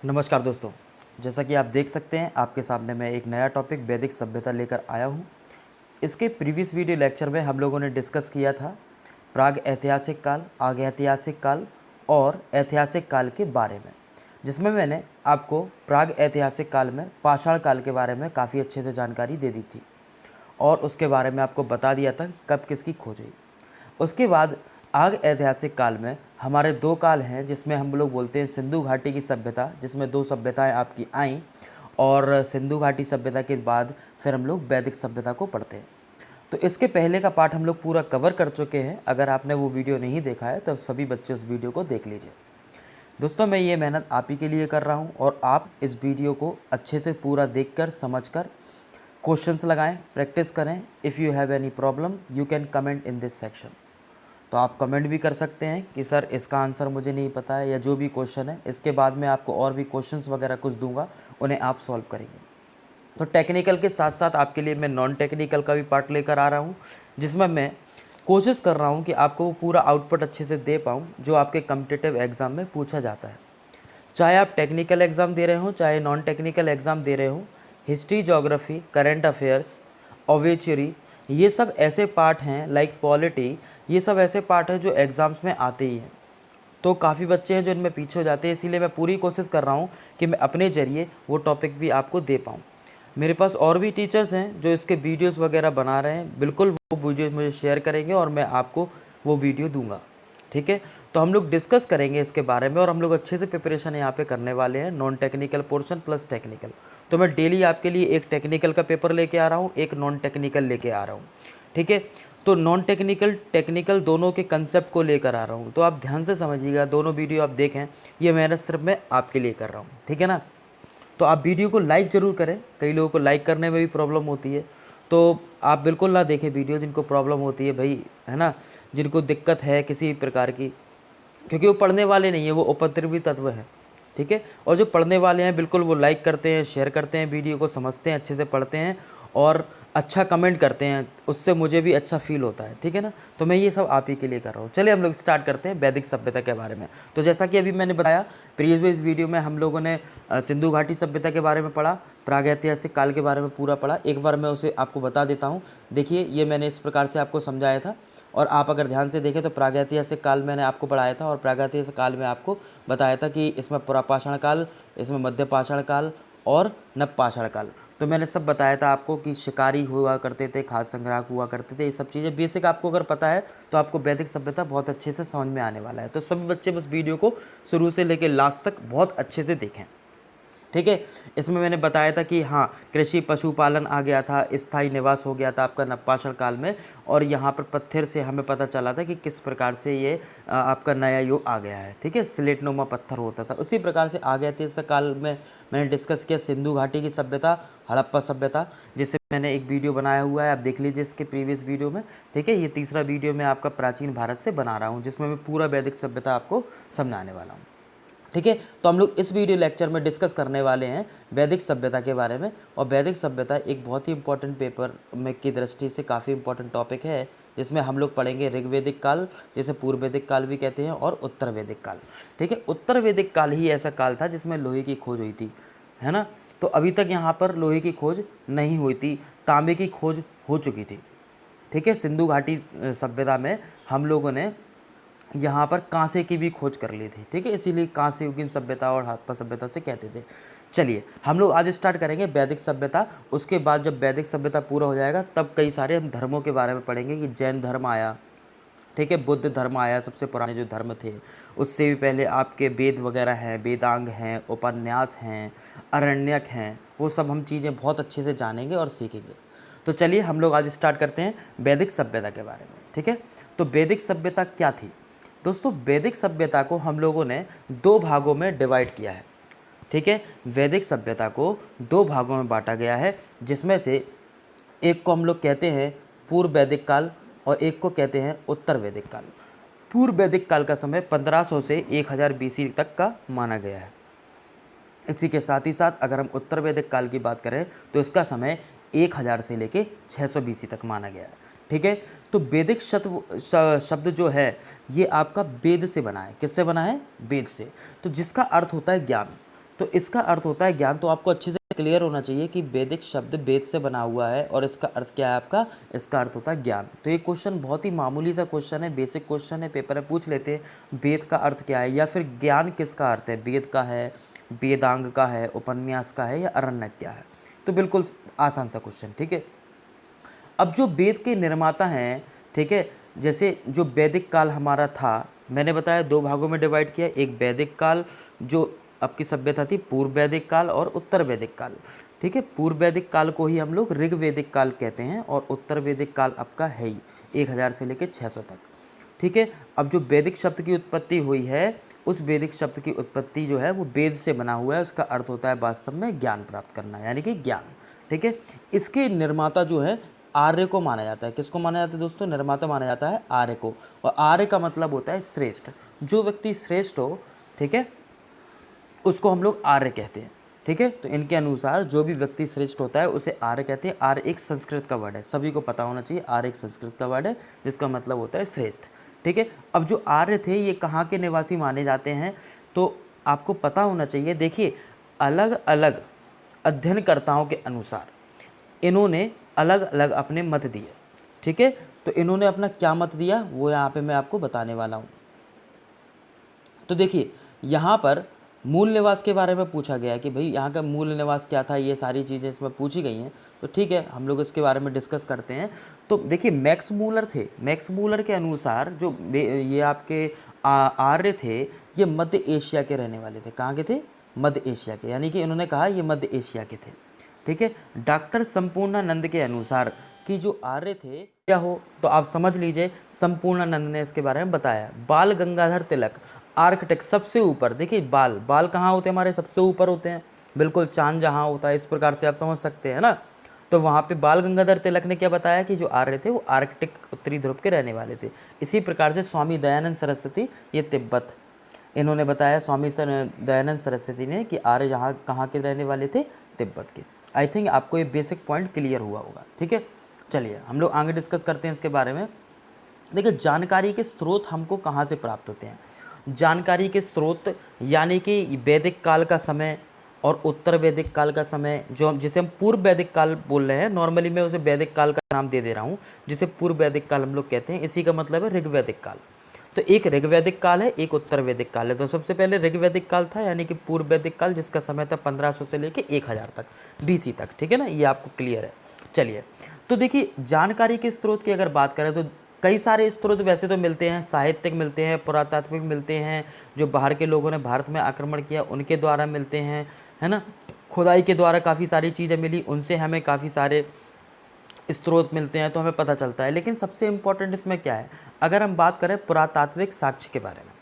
नमस्कार दोस्तों। जैसा कि आप देख सकते हैं आपके सामने मैं एक नया टॉपिक वैदिक सभ्यता लेकर आया हूं। इसके प्रीवियस वीडियो लेक्चर में हम लोगों ने डिस्कस किया था प्राग ऐतिहासिक काल, आग ऐतिहासिक काल और ऐतिहासिक काल के बारे में, जिसमें मैंने आपको प्राग ऐतिहासिक काल में पाषाण काल के बारे में काफ़ी अच्छे से जानकारी दे दी थी और उसके बारे में आपको बता दिया था कि कब किसकी खोज हुई। उसके बाद आग ऐतिहासिक काल में हमारे दो काल हैं, जिसमें हम लोग बोलते हैं सिंधु घाटी की सभ्यता, जिसमें दो सभ्यताएं आपकी आईं, और सिंधु घाटी सभ्यता के बाद फिर हम लोग वैदिक सभ्यता को पढ़ते हैं। तो इसके पहले का पार्ट हम लोग पूरा कवर कर चुके हैं। अगर आपने वो वीडियो नहीं देखा है तो सभी बच्चे उस वीडियो को देख लीजिए। दोस्तों, मैं ये मेहनत आप ही के लिए कर रहा हूँ और आप इस वीडियो को अच्छे से पूरा देखकर समझकर क्वेश्चंस लगाएं, प्रैक्टिस करें। If you have any problem you can comment in this section. तो आप कमेंट भी कर सकते हैं कि सर इसका आंसर मुझे नहीं पता है, या जो भी क्वेश्चन है। इसके बाद मैं आपको और भी क्वेश्चंस वगैरह कुछ दूंगा, उन्हें आप सॉल्व करेंगे। तो टेक्निकल के साथ साथ आपके लिए मैं नॉन टेक्निकल का भी पार्ट लेकर आ रहा हूँ, जिसमें मैं कोशिश कर रहा हूँ कि आपको वो पूरा आउटपुट अच्छे से दे पाऊँ जो आपके कम्पिटिटिव एग्ज़ाम में पूछा जाता है। चाहे आप टेक्निकल एग्ज़ाम दे रहे हो, चाहे नॉन टेक्निकल एग्ज़ाम दे रहे हो, हिस्ट्री, ज्योग्राफी, करंट अफेयर्स, ऑब्जेचरी, ये सब ऐसे पार्ट हैं, लाइक पॉलिटी, ये सब ऐसे पार्ट हैं जो एग्ज़ाम्स में आते ही हैं। तो काफ़ी बच्चे हैं जो इनमें पीछे हो जाते हैं, इसीलिए मैं पूरी कोशिश कर रहा हूँ कि मैं अपने ज़रिए वो टॉपिक भी आपको दे पाऊँ। मेरे पास और भी टीचर्स हैं जो इसके वीडियोस वगैरह बना रहे हैं, बिल्कुल वो वीडियोस मुझे शेयर करेंगे और मैं आपको वो वीडियो दूंगा। ठीक है, तो हम लोग डिस्कस करेंगे इसके बारे में और हम लोग अच्छे से प्रिपरेशन यहाँ पे करने वाले हैं, non technical portion plus technical. तो मैं डेली आपके लिए एक टेक्निकल का पेपर लेके आ रहा हूँ, एक नॉन टेक्निकल लेके आ रहा हूँ। ठीक है, तो नॉन टेक्निकल टेक्निकल दोनों के कंसेप्ट को लेकर आ रहा हूँ, तो आप ध्यान से समझिएगा, दोनों वीडियो आप देखें। ये मेहनत सिर्फ मैं आपके लिए कर रहा हूँ, ठीक है ना। तो आप वीडियो को लाइक ज़रूर करें, कई लोगों को लाइक करने में भी प्रॉब्लम होती है, तो आप बिल्कुल ना देखें वीडियो जिनको प्रॉब्लम होती है भाई, है ना, जिनको दिक्कत है किसी प्रकार की, क्योंकि वो पढ़ने वाले नहीं है, वो उपद्रवी तत्व हैं। ठीक है, और जो पढ़ने वाले हैं बिल्कुल वो लाइक करते हैं, शेयर करते हैं, वीडियो को समझते हैं, अच्छे से पढ़ते हैं और अच्छा कमेंट करते हैं, उससे मुझे भी अच्छा फील होता है। ठीक है ना, तो मैं ये सब आप ही के लिए कर रहा हूँ। चलिए हम लोग स्टार्ट करते हैं वैदिक सभ्यता के बारे में। तो जैसा कि अभी मैंने बताया, प्रीवियस वीडियो में हम लोगों ने सिंधु घाटी सभ्यता के बारे में पढ़ा, प्रागैतिहासिक काल के बारे में पूरा पढ़ा। एक बार मैं उसे आपको बता देता हूँ। देखिए, ये मैंने इस प्रकार से आपको समझाया था, और आप अगर ध्यान से देखें तो प्रागैतिहासिक काल मैंने आपको पढ़ाया था, और प्रागैतिहासिक काल में आपको बताया था कि इसमें पुरापाषाण काल, इसमें मध्य पाषाण काल और नवपाषाण काल। तो मैंने सब बताया था आपको कि शिकारी हुआ करते थे, खाद्य संग्राहक हुआ करते थे, ये सब चीज़ें बेसिक आपको अगर पता है तो आपको वैदिक सभ्यता बहुत अच्छे से समझ में आने वाला है। तो सभी बच्चे बस वीडियो को शुरू से लेकर लास्ट तक बहुत अच्छे से देखें। ठीक है, इसमें मैंने बताया था कि हाँ, कृषि पशुपालन आ गया था, स्थायी निवास हो गया था आपका नवपाषाण काल में, और यहाँ पर पत्थर से हमें पता चला था कि किस प्रकार से ये आपका नया युग आ गया है। ठीक है, स्लेटनुमा पत्थर होता था, उसी प्रकार से आ गया था। इस काल में मैंने डिस्कस किया सिंधु घाटी की सभ्यता, हड़प्पा सभ्यता, जिसे मैंने एक वीडियो बनाया हुआ है, आप देख लीजिए इसके प्रीवियस वीडियो में। ठीक है, ये तीसरा वीडियो मैं आपका प्राचीन भारत से बना रहा हूँ, जिसमें मैं पूरा वैदिक सभ्यता आपको समझाने वाला हूँ। ठीक है, तो हम लोग इस वीडियो लेक्चर में डिस्कस करने वाले हैं वैदिक सभ्यता के बारे में। और वैदिक सभ्यता एक बहुत ही इंपॉर्टेंट पेपर में की दृष्टि से काफ़ी इंपॉर्टेंट टॉपिक है, जिसमें हम लोग पढ़ेंगे ऋग्वेदिक काल, जिसे पूर्व वैदिक काल भी कहते हैं, और उत्तर वैदिक काल। ठीक है, उत्तर वैदिक काल ही ऐसा काल था जिसमें लोहे की खोज हुई थी, है ना। तो अभी तक यहाँ पर लोहे की खोज नहीं हुई थी, तांबे की खोज हो चुकी थी। ठीक है, सिंधु घाटी सभ्यता में हम लोगों ने यहाँ पर कांसे की भी खोज कर ली थी। ठीक है, इसीलिए कांस्य युगीन सभ्यता और हड़प्पा सभ्यता से कहते थे। चलिए हम लोग आज स्टार्ट करेंगे वैदिक सभ्यता। उसके बाद जब वैदिक सभ्यता पूरा हो जाएगा तब कई सारे हम धर्मों के बारे में पढ़ेंगे कि जैन धर्म आया, ठीक है, बुद्ध धर्म आया, सबसे पुराने जो धर्म थे। उससे भी पहले आपके वेद वगैरह हैं, वेदांग हैं, उपन्यास हैं, अरण्यक हैं, वो सब हम चीज़ें बहुत अच्छे से जानेंगे और सीखेंगे। तो चलिए हम लोग आज स्टार्ट करते हैं वैदिक सभ्यता के बारे में। ठीक है, तो वैदिक सभ्यता क्या थी दोस्तों? वैदिक सभ्यता को हम लोगों ने दो भागों में डिवाइड किया है। ठीक है, वैदिक सभ्यता को दो भागों में बांटा गया है, जिसमें से एक को हम लोग कहते हैं पूर्व वैदिक काल और एक को कहते हैं उत्तर वैदिक काल। पूर्व वैदिक काल का समय 1500 से 1000 बीसी तक का माना गया है। इसी के साथ ही साथ अगर हम उत्तर वैदिक काल की बात करें तो इसका समय 1000 से लेके 600 बीसी तक माना गया है। ठीक है, तो वैदिक शब्द जो है ये आपका वेद से बना है। किससे बना है? वेद से। तो जिसका अर्थ होता है ज्ञान। तो इसका अर्थ होता है ज्ञान। तो आपको अच्छे से क्लियर होना चाहिए कि वैदिक शब्द वेद से बना हुआ है और इसका अर्थ क्या है आपका, इसका अर्थ होता है ज्ञान। तो ये क्वेश्चन बहुत ही मामूली सा क्वेश्चन है, बेसिक क्वेश्चन है, पेपर में पूछ लेते हैं वेद का अर्थ क्या है या फिर ज्ञान किसका अर्थ है, वेद का है, वेदांग का है, उपन्यास का है या अरण्यक क्या है। तो बिल्कुल आसान सा क्वेश्चन, ठीक है। अब जो वेद के निर्माता हैं, ठीक है, जैसे जो वैदिक काल हमारा था, मैंने बताया दो भागों में डिवाइड किया, एक वैदिक काल जो आपकी सभ्यता थी, पूर्व वैदिक काल और उत्तर वैदिक काल, ठीक है। पूर्व वैदिक काल को ही हम लोग ऋग वैदिक काल कहते हैं और उत्तर वैदिक काल आपका है ही 1000 से लेकर 600 तक, ठीक है। अब जो वैदिक शब्द की उत्पत्ति हुई है, उस वैदिक शब्द की उत्पत्ति जो है वो वेद से बना हुआ है, उसका अर्थ होता है वास्तव में ज्ञान प्राप्त करना, यानी कि ज्ञान, ठीक है। इसके निर्माता जो है आर्य को माना जाता है। किसको माना जाता है दोस्तों, निर्माता माना जाता है आर्य को। और आर्य का मतलब होता है श्रेष्ठ, जो व्यक्ति श्रेष्ठ हो, ठीक है, उसको हम लोग आर्य कहते हैं, ठीक है। तो इनके अनुसार जो भी व्यक्ति श्रेष्ठ होता है उसे आर्य कहते हैं। आर्य एक संस्कृत का वर्ड है, सभी को पता होना चाहिए, आर्य एक संस्कृत का वर्ड है जिसका मतलब होता है श्रेष्ठ, ठीक है। अब जो आर्य थे ये कहाँ के निवासी माने जाते हैं, तो आपको पता होना चाहिए। देखिए, अलग अलग अध्ययनकर्ताओं के अनुसार इन्होंने अलग अलग अपने मत दिए, ठीक है। तो इन्होंने अपना क्या मत दिया वो यहाँ पे मैं आपको बताने वाला हूँ। तो देखिए, यहाँ पर मूल निवास के बारे में पूछा गया है कि भाई यहाँ का मूल निवास क्या था, ये सारी चीज़ें इसमें पूछी गई हैं। तो ठीक है, हम लोग इसके बारे में डिस्कस करते हैं। तो देखिए, मैक्स मूलर थे, मैक्स मूलर के अनुसार जो ये आपके आर्य थे, ये मध्य एशिया के रहने वाले थे। कहाँ के थे, मध्य एशिया के, यानी कि इन्होंने कहा ये मध्य एशिया के थे, ठीक है। डॉक्टर संपूर्णानंद के अनुसार कि जो आर्य थे क्या हो, तो आप समझ लीजिए संपूर्णानंद ने इसके बारे में बताया। बाल गंगाधर तिलक आर्किटेक्ट सबसे ऊपर, देखिए बाल बाल कहाँ होते हैं हमारे, सबसे ऊपर होते हैं, बिल्कुल चांद जहाँ होता है, इस प्रकार से आप समझ सकते हैं ना। तो वहाँ पे बाल गंगाधर तिलक ने क्या बताया कि जो आर्य थे वो आर्कटिक उत्तरी ध्रुव के रहने वाले थे। इसी प्रकार से स्वामी दयानंद सरस्वती, ये तिब्बत, इन्होंने बताया स्वामी दयानंद सरस्वती ने कि आर्य यहाँ कहाँ के रहने वाले थे, तिब्बत के। आई थिंक आपको ये बेसिक पॉइंट क्लियर हुआ होगा, ठीक है। चलिए हम लोग आगे डिस्कस करते हैं इसके बारे में। देखिए, जानकारी के स्रोत हमको कहाँ से प्राप्त होते हैं। जानकारी के स्रोत यानी कि वैदिक काल का समय और उत्तर वैदिक काल का समय, जो जिसे हम पूर्व वैदिक काल बोल रहे हैं, नॉर्मली मैं उसे वैदिक काल का नाम दे दे रहा हूँ, जिसे पूर्व वैदिक काल हम लोग कहते हैं। इसी का मतलब है ऋग्वैदिक काल। तो एक ऋग्वैदिक काल है, एक उत्तर वैदिक काल है। तो सबसे पहले ऋग्वैदिक काल था, यानी कि पूर्व वैदिक काल, जिसका समय था 1500 से लेकर 1000 तक BC तक, ठीक है ना, ये आपको क्लियर है। चलिए, तो देखिए, जानकारी के स्रोत की अगर बात करें तो कई सारे स्रोत वैसे तो मिलते हैं, साहित्यिक मिलते हैं, पुरातात्विक मिलते हैं, जो बाहर के लोगों ने भारत में आक्रमण किया उनके द्वारा मिलते हैं, है ना। खुदाई के द्वारा काफ़ी सारी चीज़ें मिली, उनसे हमें काफ़ी सारे स्रोत मिलते हैं, तो हमें पता चलता है। लेकिन सबसे इम्पोर्टेंट इसमें क्या है, अगर हम बात करें पुरातात्विक साक्ष्य के बारे में,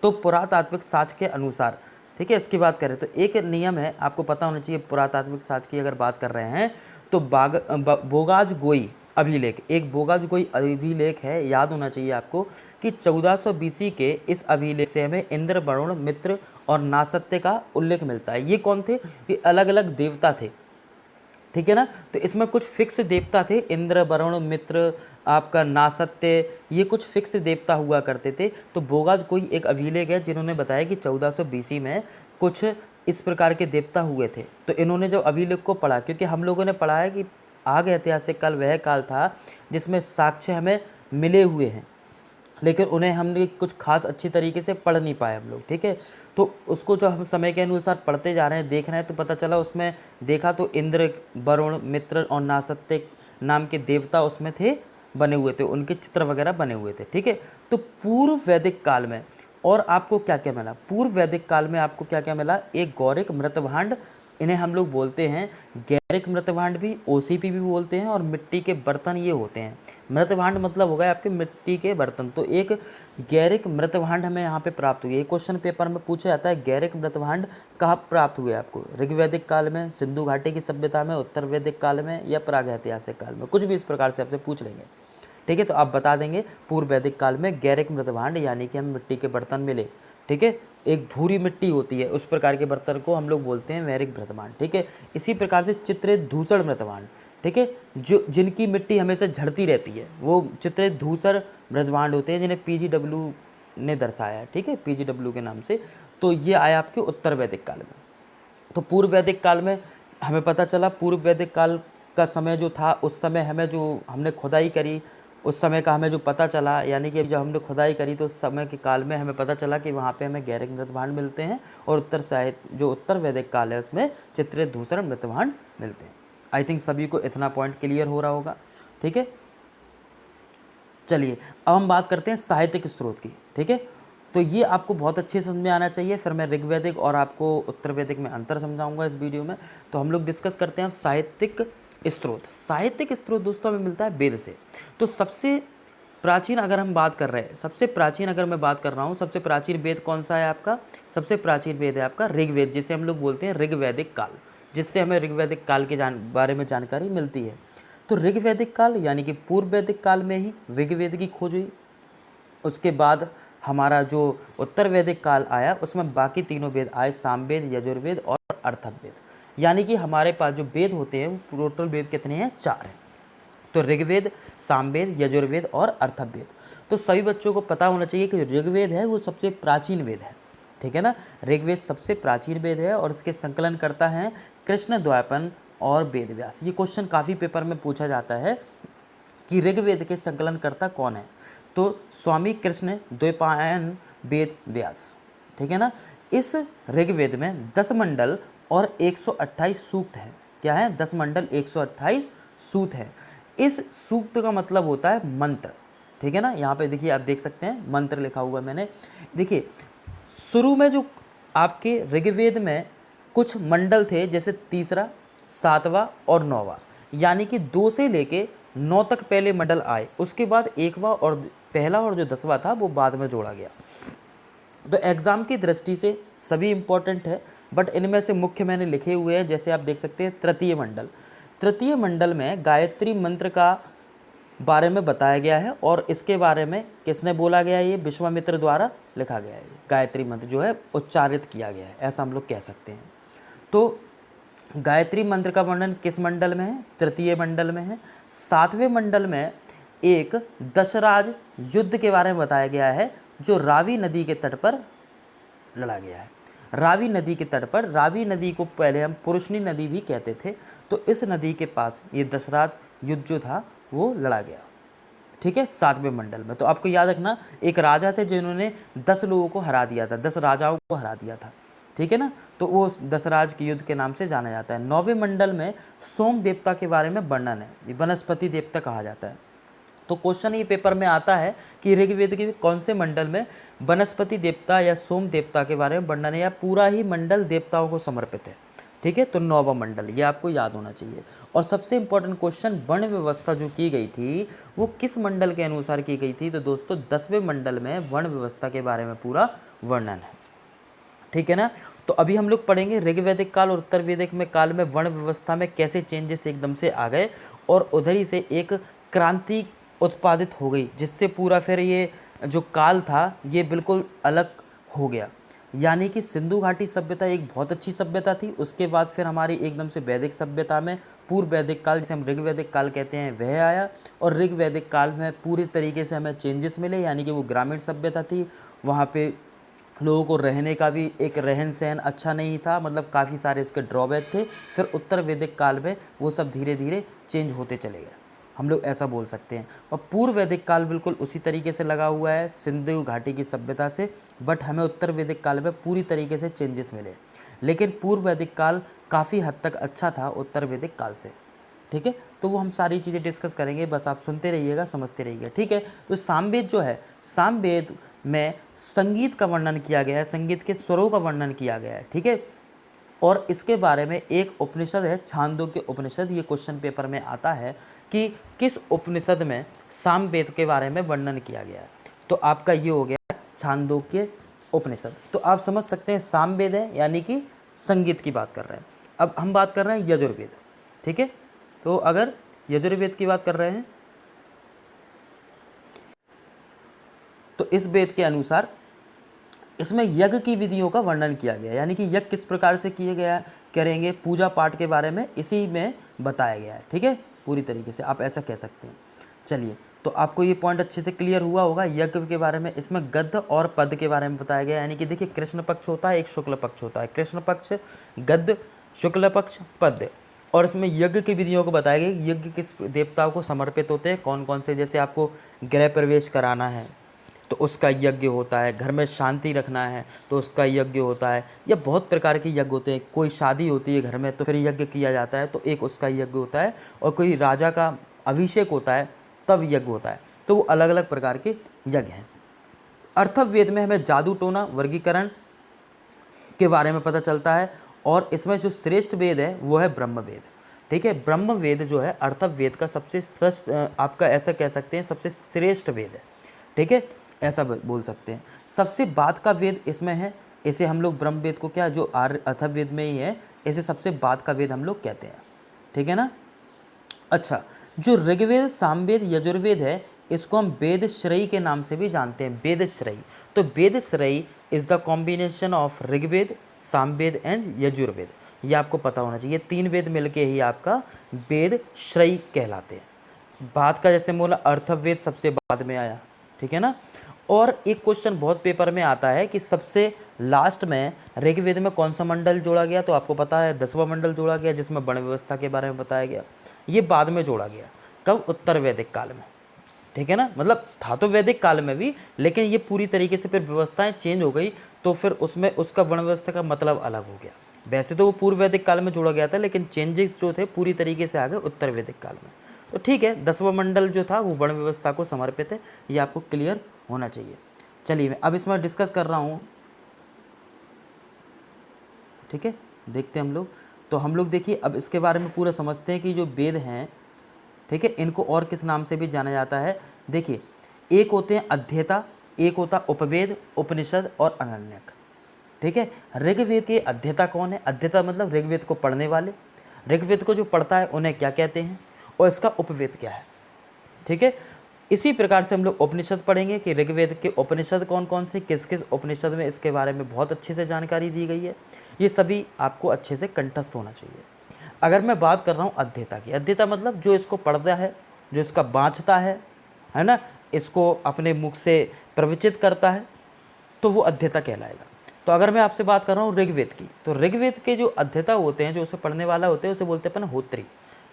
तो पुरातात्विक साक्ष्य के अनुसार, ठीक है, इसकी बात करें तो एक नियम है, आपको पता होना चाहिए। पुरातात्विक साक्ष्य की अगर बात कर रहे हैं तो बोगाज गोई अभिलेख, एक बोगाज गोई अभिलेख है, याद होना चाहिए आपको कि 1400 BC के इस अभिलेख से हमें इंद्र, वरुण, मित्र और नासत्य का उल्लेख मिलता है। ये कौन थे, ये अलग अलग देवता थे, ठीक है ना। तो इसमें कुछ फिक्स देवता थे, इंद्र, वरुण, मित्र, आपका नासत्य, ये कुछ फिक्स देवता हुआ करते थे। तो बोगाज कोई एक अभिलेख है जिन्होंने बताया कि 1400 BC में कुछ इस प्रकार के देवता हुए थे। तो इन्होंने जब अभिलेख को पढ़ा, क्योंकि हम लोगों ने पढ़ा है कि आगे ऐतिहासिक काल वह काल था जिसमें साक्ष्य हमें मिले हुए हैं, लेकिन उन्हें हमने कुछ खास अच्छी तरीके से पढ़ नहीं पाए हम लोग, ठीक है। तो उसको जो हम समय के अनुसार पढ़ते जा रहे हैं, देख रहे हैं, तो पता चला उसमें देखा तो इंद्र, वरुण, मित्र और नासत्य नाम के देवता उसमें थे, बने हुए थे, उनके चित्र वगैरह बने हुए थे, ठीक है। तो पूर्व वैदिक काल में और आपको क्या क्या मिला, पूर्व वैदिक काल में आपको क्या क्या मिला, एक गौरिक मृतभांड, इन्हें हम लोग बोलते हैं गैरिक मृतभांड भी, OCP भी बोलते हैं, और मिट्टी के बर्तन ये होते हैं। मृतभांड मतलब हो गए आपके मिट्टी के बर्तन। तो एक गैरिक मृतभांड हमें यहाँ पे प्राप्त हुई। ये क्वेश्चन पेपर में पूछा जाता है, गैरिक मृतभांड कहाँ प्राप्त हुए आपको, ऋग्वैदिक काल में, सिंधु घाटी की सभ्यता में, उत्तर वैदिक काल में, या प्रागैतिहासिक काल में, कुछ भी इस प्रकार से आपसे पूछ लेंगे, ठीक है। तो आप बता देंगे पूर्व वैदिक काल में गैरिक मृतभांड, यानी कि हम मिट्टी के बर्तन मिले, ठीक है। एक भूरी मिट्टी होती है, उस प्रकार के बर्तन को हम लोग बोलते हैं वैरिक मृतभांड, ठीक है। इसी प्रकार से चित्रित धूसर मृतभांड, ठीक है, जो जिनकी मिट्टी हमेशा झड़ती रहती है, वो चित्रित धूसर मृतभांड होते हैं, जिन्हें PGW ने दर्शाया है, ठीक है, PGW के नाम से। तो ये आया आपके उत्तर वैदिक काल में। तो पूर्व वैदिक काल में हमें पता चला, पूर्व वैदिक काल का समय जो था उस समय हमें जो हमने खुदाई करी उस समय का हमें जो पता चला, यानी कि जब हमने खुदाई करी तो उस समय के काल में हमें पता चला कि वहाँ पे हमें गैरिक मृतभांड मिलते हैं, और उत्तर साहित्य जो उत्तर वैदिक काल है उसमें चित्रित धूसर मृतभांड मिलते हैं। आई थिंक सभी को इतना पॉइंट क्लियर हो रहा होगा। ठीक है, चलिए अब हम बात करते हैं साहित्यिक स्रोत की। ठीक है, तो ये आपको बहुत अच्छे समझ में आना चाहिए, फिर मैं ऋग्वैदिक और आपको उत्तर वैदिक में अंतर समझाऊंगा इस वीडियो में। तो हम लोग डिस्कस करते हैं साहित्यिक स्रोत। साहित्यिक स्रोत दोस्तों हमें मिलता है वेद से। तो सबसे प्राचीन अगर हम बात कर रहे हैं, सबसे प्राचीन अगर मैं बात कर रहा हूँ, सबसे प्राचीन वेद कौन सा है आपका? सबसे प्राचीन वेद है आपका ऋग्वेद, जिसे हम लोग बोलते हैं ऋग्वैदिक काल, जिससे हमें ऋग्वैदिक काल के बारे में जानकारी मिलती है। तो ऋग्वैदिक काल यानी कि पूर्व वैदिक काल में ही ऋग्वेद की खोज हुई। उसके बाद हमारा जो उत्तर वैदिक काल आया उसमें बाकी तीनों वेद आए, सामवेद, यजुर्वेद और अर्थवेद। यानी कि हमारे पास जो वेद होते हैं वो टोटल वेद कितने हैं? 4 हैं। तो ऋग्वेद, सामवेद, यजुर्वेद और अर्थवेद। तो सभी बच्चों को पता होना चाहिए कि ऋग्वेद है वो सबसे प्राचीन वेद है। ठीक है ना, ऋग्वेद सबसे प्राचीन वेद है और इसके संकलन करता है कृष्णद्वैपायन और वेद व्यास। ये क्वेश्चन काफ़ी पेपर में पूछा जाता है कि ऋग्वेद के संकलनकर्ता कौन है? तो स्वामी कृष्ण द्वैपायन वेद व्यास। ठीक है ना, इस ऋग्वेद में 10 मंडल और 128 सूक्त हैं। क्या है? 10 मंडल 128 सूक्त हैं। इस सूक्त का मतलब होता है मंत्र। ठीक है ना, यहाँ पे देखिए आप देख सकते हैं मंत्र लिखा हुआ मैंने। देखिए शुरू में जो आपके ऋग्वेद में कुछ मंडल थे, जैसे तीसरा, सातवां और नौवां, यानी कि 2 से लेके 9 तक पहले मंडल आए। उसके बाद एकवां और पहला और जो 10वां था वो बाद में जोड़ा गया। तो एग्ज़ाम की दृष्टि से सभी इम्पोर्टेंट है, बट इनमें से मुख्य मैंने लिखे हुए हैं। जैसे आप देख सकते हैं तृतीय मंडल, तृतीय मंडल में गायत्री मंत्र का बारे में बताया गया है, और इसके बारे में किसने बोला गया है? ये विश्वामित्र द्वारा लिखा गया है। गायत्री मंत्र जो है उच्चारित किया गया है, ऐसा हम लोग कह सकते हैं। तो गायत्री मंत्र का वर्णन किस मंडल में है? तृतीय मंडल में है। 7वें मंडल में एक दशराज युद्ध के बारे में बताया गया है, जो रावी नदी के तट पर लड़ा गया है। रावी नदी के तट पर, रावी नदी को पहले हम पुरुषनी नदी भी कहते थे, तो इस नदी के पास ये दशराज युद्ध जो था वो लड़ा गया। ठीक है, 7वें मंडल में। तो आपको याद रखना, एक राजा थे जिन्होंने 10 लोगों को हरा दिया था, 10 राजाओं को हरा दिया था। ठीक है ना, तो वो दशराज के युद्ध के नाम से जाना जाता है। 9वें मंडल में सोम देवता के बारे में वर्णन है, ये वनस्पति देवता कहा जाता है। तो क्वेश्चन ये पेपर में आता है कि ऋग्वेद के कौन से मंडल में वनस्पति देवता या सोम देवता के बारे में वर्णन है, या पूरा ही मंडल देवताओं को समर्पित है। ठीक है, तो 9वां मंडल, ये आपको याद होना चाहिए। और सबसे इंपॉर्टेंट क्वेश्चन, वर्ण व्यवस्था जो की गई थी वो किस मंडल के अनुसार की गई थी? तो दोस्तों 10वें मंडल में वर्ण व्यवस्था के बारे में पूरा वर्णन है। ठीक है ना, तो अभी हम लोग पढ़ेंगे ऋग्वैदिक काल और उत्तर वैदिक में काल में वर्ण व्यवस्था में कैसे चेंजेस एकदम से आ गए, और उधर ही से एक क्रांति उत्पादित हो गई, जिससे पूरा फिर ये जो काल था ये बिल्कुल अलग हो गया। यानी कि सिंधु घाटी सभ्यता एक बहुत अच्छी सभ्यता थी, उसके बाद फिर हमारी एकदम से वैदिक सभ्यता में पूर्व वैदिक काल, जिसे हम ऋग्वैदिक काल कहते हैं, वह आया। और ऋग्वैदिक काल में पूरी तरीके से हमें चेंजेस मिले, यानी कि वो ग्रामीण सभ्यता थी, वहाँ पे लोगों को रहने का भी एक रहन सहन अच्छा नहीं था, मतलब काफ़ी सारे इसके ड्रॉबैक थे। फिर उत्तर वैदिक काल में वो सब धीरे धीरे चेंज होते चले गए, हम लोग ऐसा बोल सकते हैं। और पूर्व वैदिक काल बिल्कुल उसी तरीके से लगा हुआ है सिंधु घाटी की सभ्यता से, बट हमें उत्तर वैदिक काल में पूरी तरीके से चेंजेस मिले। लेकिन पूर्व वैदिक काल काफ़ी हद तक अच्छा था उत्तर वैदिक काल से। ठीक है, तो वो हम सारी चीज़ें डिस्कस करेंगे, बस आप सुनते रहिएगा, समझते रहिएगा। ठीक है, तो सामवेद जो है, सामवेद में संगीत का वर्णन किया गया है, संगीत के स्वरों का वर्णन किया गया है। ठीक है, और इसके बारे में एक उपनिषद है छांदोग्य उपनिषद, ये क्वेश्चन पेपर में आता है कि किस उपनिषद में सामवेद के बारे में वर्णन किया गया है। तो आपका ये हो गया छांदोग्य उपनिषद। तो आप समझ सकते हैं सामवेद है यानी कि संगीत की बात कर रहे हैं। अब हम बात कर रहे हैं यजुर्वेद। ठीक है, तो अगर यजुर्वेद की बात कर रहे हैं तो इस वेद के अनुसार इसमें यज्ञ की विधियों का वर्णन किया गया है, यानी कि यज्ञ किस प्रकार से किए गया करेंगे, पूजा पाठ के बारे में इसी में बताया गया है। ठीक है, पूरी तरीके से आप ऐसा कह सकते हैं। चलिए, तो आपको ये पॉइंट अच्छे से क्लियर हुआ होगा यज्ञ के बारे में। इसमें गद्य और पद के बारे में बताया गया, यानी कि देखिए कृष्ण पक्ष होता है, एक शुक्ल पक्ष होता है, कृष्ण पक्ष, गद्य, शुक्ल पक्ष, पद्य। और इसमें यज्ञ की विधियों को बताया गया, यज्ञ किस देवताओं को समर्पित होते हैं, कौन कौन से, जैसे आपको गृह प्रवेश कराना है तो उसका यज्ञ होता है, घर में शांति रखना है तो उसका यज्ञ होता है, या बहुत प्रकार के यज्ञ होते हैं। कोई शादी होती है घर में तो फिर यज्ञ किया जाता है, तो एक उसका यज्ञ होता है। और कोई राजा का अभिषेक होता है तब यज्ञ होता है। तो वो अलग अलग प्रकार के यज्ञ हैं। अथर्ववेद में हमें जादू टोना वर्गीकरण के बारे में पता चलता है। और इसमें जो श्रेष्ठ वेद है वो है ब्रह्मवेद। ठीक है, ब्रह्मवेद जो है अथर्ववेद का सबसे श्रेष्ठ, आपका ऐसा कह सकते हैं सबसे श्रेष्ठ वेद है। ठीक है, ऐसा बोल सकते हैं। सबसे बाद का वेद इसमें है, इसे हम लोग ब्रह्मवेद को क्या, जो अथर्ववेद में ही है, इसे सबसे बाद का वेद हम लोग कहते हैं। ठीक है ना। अच्छा, जो ऋग्वेद, सामवेद, यजुर्वेद है, इसको हम वेद श्रेय के नाम से भी जानते हैं, वेद श्रेय। तो वेद श्रेय is the combination of Rigveda, Samaveda and Yajurveda. ये आपको पता होना चाहिए, तीन वेद मिलके ही आपका वेद श्रेय कहलाते हैं। बाद का जैसे बोला अथर्ववेद सबसे बाद में आया। ठीक है ना। और एक क्वेश्चन बहुत पेपर में आता है कि सबसे लास्ट में ऋग्वेद में कौन सा मंडल जोड़ा गया, तो आपको पता है 10वां मंडल जोड़ा गया, जिसमें वर्ण व्यवस्था के बारे में बताया गया। ये बाद में जोड़ा गया, कब, उत्तर वैदिक काल में। ठीक है ना, मतलब था तो वैदिक काल में भी, लेकिन ये पूरी तरीके से फिर व्यवस्थाएं चेंज हो गई, तो फिर उसमें उसका वर्ण व्यवस्था का मतलब अलग हो गया। वैसे तो वो पूर्व वैदिक काल में जोड़ा गया था, लेकिन चेंजेस जो थे पूरी तरीके से आ गए उत्तर वैदिक काल में। तो ठीक है, 10वां मंडल जो था वो वर्ण व्यवस्था को समर्पित है, ये आपको क्लियर होना चाहिए। चलिए मैं अब इसमें डिस्कस कर रहा हूँ। ठीक है, देखते हैं हम लोग। तो हम लोग देखिए अब इसके बारे में पूरा समझते हैं कि जो वेद हैं, ठीक है, इनको और किस नाम से भी जाना जाता है। देखिए, एक होते हैं अध्येता, एक होता उपवेद, उपनिषद और अरण्यक। ठीक है, ऋग्वेद के अध्येता कौन है, अध्येता मतलब ऋग्वेद को पढ़ने वाले, ऋग्वेद को जो पढ़ता है उन्हें क्या कहते हैं, और इसका उपवेद क्या है। ठीक है, इसी प्रकार से हम लोग उपनिषद पढ़ेंगे कि ऋग्वेद के उपनिषद कौन कौन से, किस किस उपनिषद में इसके बारे में बहुत अच्छे से जानकारी दी गई है। ये सभी आपको अच्छे से कंठस्थ होना चाहिए। अगर मैं बात कर रहा हूँ अध्येता की, अध्येता मतलब जो इसको पढ़ता है, जो इसका बाँचता है ना, इसको अपने मुख से प्रवचित करता है, तो वो अध्येता कहलाएगा। तो अगर मैं आपसे बात कर रहा हूँ ऋग्वेद की, तो ऋग्वेद के जो अध्येता होते हैं, जो उसे पढ़ने वाला होते हैं, उसे बोलते हैं अपन होत्री।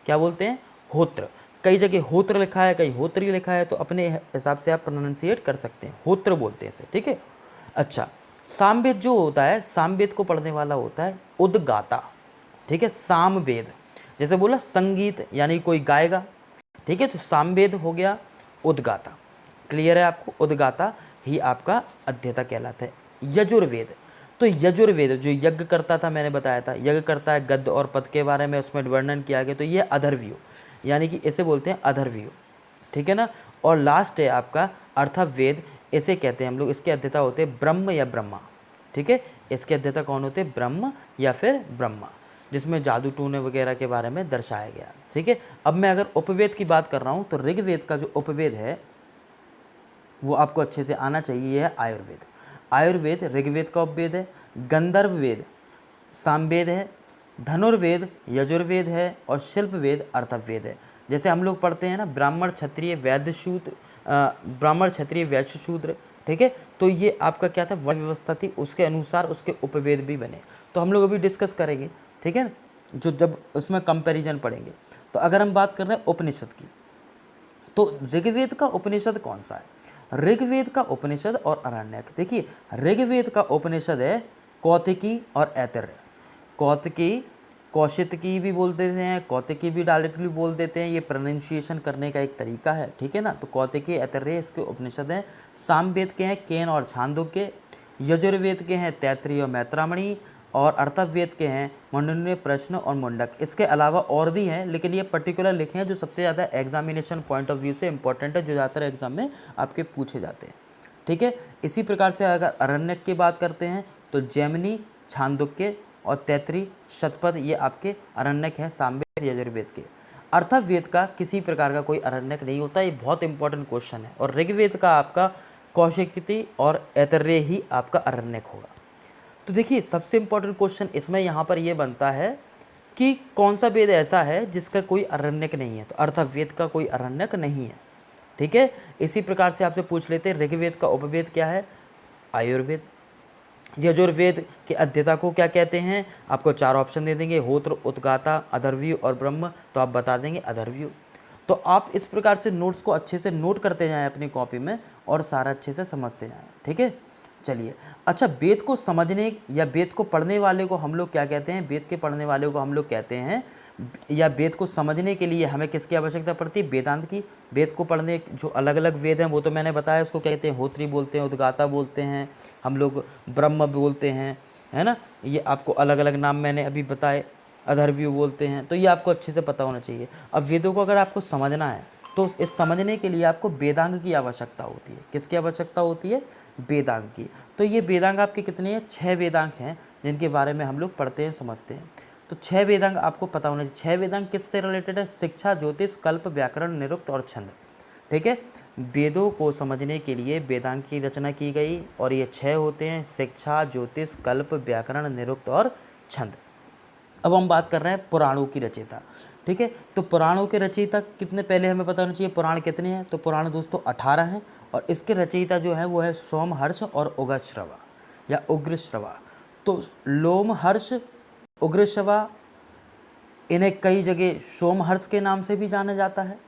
क्या बोलते हैं, होत्र। कई जगह होत्र लिखा है, कहीं होत्री लिखा है, तो अपने हिसाब से आप प्रोनाउंसिएट कर सकते हैं, होत्र बोलते हैं इसे। ठीक है। अच्छा, सामवेद जो होता है, सामवेद को पढ़ने वाला होता है उद्गाता। ठीक है, सामवेद, जैसे बोला संगीत यानी कोई गाएगा। ठीक है, तो सामवेद हो गया उद्गाता। क्लियर है आपको, उद्गाता ही आपका अध्येता कहलाता है। यजुर्वेद, तो यजुर्वेद जो यज्ञ करता था, मैंने बताया था यज्ञ करता है, गद्य और पद के बारे में उसमें वर्णन किया गया, तो ये अधर्व्यूह, यानी कि इसे बोलते हैं अधर्व्यूह। ठीक है ना। और लास्ट है आपका अथर्ववेद, इसे कहते हैं हम लोग, इसके अध्येता होते हैं ब्रह्म या ब्रह्मा। ठीक है, इसके अध्येता कौन होते हैं, ब्रह्म या फिर ब्रह्मा, जिसमें जादू टूने वगैरह के बारे में दर्शाया गया। ठीक है, अब मैं अगर उपवेद की बात कर रहा हूँ, तो ऋग्वेद का जो उपवेद है वो आपको अच्छे से आना चाहिए, ये है आयुर्वेद। आयुर्वेद ऋग्वेद का उपवेद है, गंधर्व वेद सामवेद है, धनुर्वेद यजुर्वेद है, और शिल्प वेद अथर्ववेद है। जैसे हम लोग पढ़ते हैं ना, ब्राह्मण क्षत्रिय वैश्य शूद्र, ब्राह्मण क्षत्रिय वैश्य शूद्र। ठीक है, तो ये आपका क्या था, वर्ण व्यवस्था थी, उसके अनुसार उसके उपवेद भी बने। तो हम लोग अभी डिस्कस करेंगे। ठीक है, जो जब उसमें कंपैरिजन पढ़ेंगे। तो अगर हम बात कर रहे हैं उपनिषद की, तो ऋग्वेद का उपनिषद कौन सा है, ऋग्वेद का उपनिषद और अरण्यक। देखिए, ऋग्वेद का उपनिषद है कौतिकी और ऐतरेय। कौतिकी, कौशितकी भी बोल देते हैं, कौतिकी भी डायरेक्टली बोल देते हैं, ये प्रोनाउंसिएशन करने का एक तरीका है। ठीक है ना। तो कौतिकी, ऐतरेय इसके उपनिषद हैं। सामवेद के हैं केन और छांदोग्य, यजुर्वेद के हैं तैत्तिरीय और मैत्रामणि, और अथर्ववेद के हैं मंडूक्य, प्रश्न और मुंडक। इसके अलावा और भी हैं, लेकिन ये पर्टिकुलर लिखे हैं जो सबसे ज़्यादा एग्जामिनेशन पॉइंट ऑफ व्यू से इंपॉर्टेंट है, जो ज़्यादातर एग्जाम में आपके पूछे जाते हैं। ठीक है, इसी प्रकार से अगर अरण्यक की बात करते हैं, तो जैमिनी, छांदोग्य और तैत्तिरीय, शतपथ, ये आपके अरण्यक हैं सामवेद यजुर्वेद के। अथर्ववेद का किसी प्रकार का कोई अरण्यक नहीं होता, ये बहुत इंपॉर्टेंट क्वेश्चन है। और ऋग्वेद का आपका कौशिकी और ऐतरेय ही आपका अरण्यक होगा। तो देखिए, सबसे इंपॉर्टेंट क्वेश्चन इसमें यहाँ पर ये बनता है कि कौन सा वेद ऐसा है जिसका कोई अरण्यक नहीं है, तो अथर्ववेद का कोई अरण्यक नहीं है। ठीक है। इसी प्रकार से आपसे पूछ लेते हैं ऋग्वेद का उपवेद क्या है, आयुर्वेद। यजुर्वेद के अध्येता को क्या कहते हैं, आपको 4 ऑप्शन दे देंगे, होत्र, उद्गाता, अथर्वणीय और ब्रह्म, तो आप बता देंगे अथर्वणीय। तो आप इस प्रकार से नोट्स को अच्छे से नोट करते जाएं अपनी कॉपी में और सारा अच्छे से समझते जाएं, ठीक है। चलिए, अच्छा, वेद को समझने या वेद को पढ़ने वाले को हम लोग क्या कहते हैं, वेद के पढ़ने वाले को हम लोग कहते हैं, या वेद को समझने के लिए हमें किसकी आवश्यकता पड़ती है, वेदांत की। वेद को पढ़ने जो अलग अलग वेद हैं वो तो मैंने बताया, उसको कहते हैं होत्री बोलते हैं, उद्गाता बोलते हैं, हम लोग ब्रह्म बोलते हैं, है ना। ये आपको अलग अलग नाम मैंने अभी बताए, अथर्वणीय बोलते हैं, तो ये आपको अच्छे से पता होना चाहिए। अब वेदों को अगर आपको समझना है तो इस समझने के लिए आपको वेदांग की आवश्यकता होती है। किसकी आवश्यकता होती है, वेदांग की। तो ये वेदांग आपके कितने हैं, 6 वेदांग हैं जिनके बारे में हम लोग पढ़ते हैं, समझते हैं। तो 6 वेदांग आपको पता होना चाहिए। 6 वेदांग किससे रिलेटेड है, शिक्षा, ज्योतिष, कल्प, व्याकरण, निरुक्त और छंद, ठीक है। वेदों को समझने के लिए वेदांग की रचना की गई और ये 6 होते हैं, शिक्षा, ज्योतिष, कल्प, व्याकरण, निरुक्त और छंद। अब हम बात कर रहे हैं पुराणों की रचयिता, ठीक है। तो पुराणों के रचयिता कितने, पहले हमें पता होना चाहिए पुराण कितने हैं। तो पुराण दोस्तों 18 हैं और इसके रचयिता जो है वो है सोमहर्ष और उग्रश्रवा या उग्रश्रवा। तो लोमहर्ष, उग्रश्रवा, इन्हें कई जगह सोमहर्ष के नाम से भी जाना जाता है,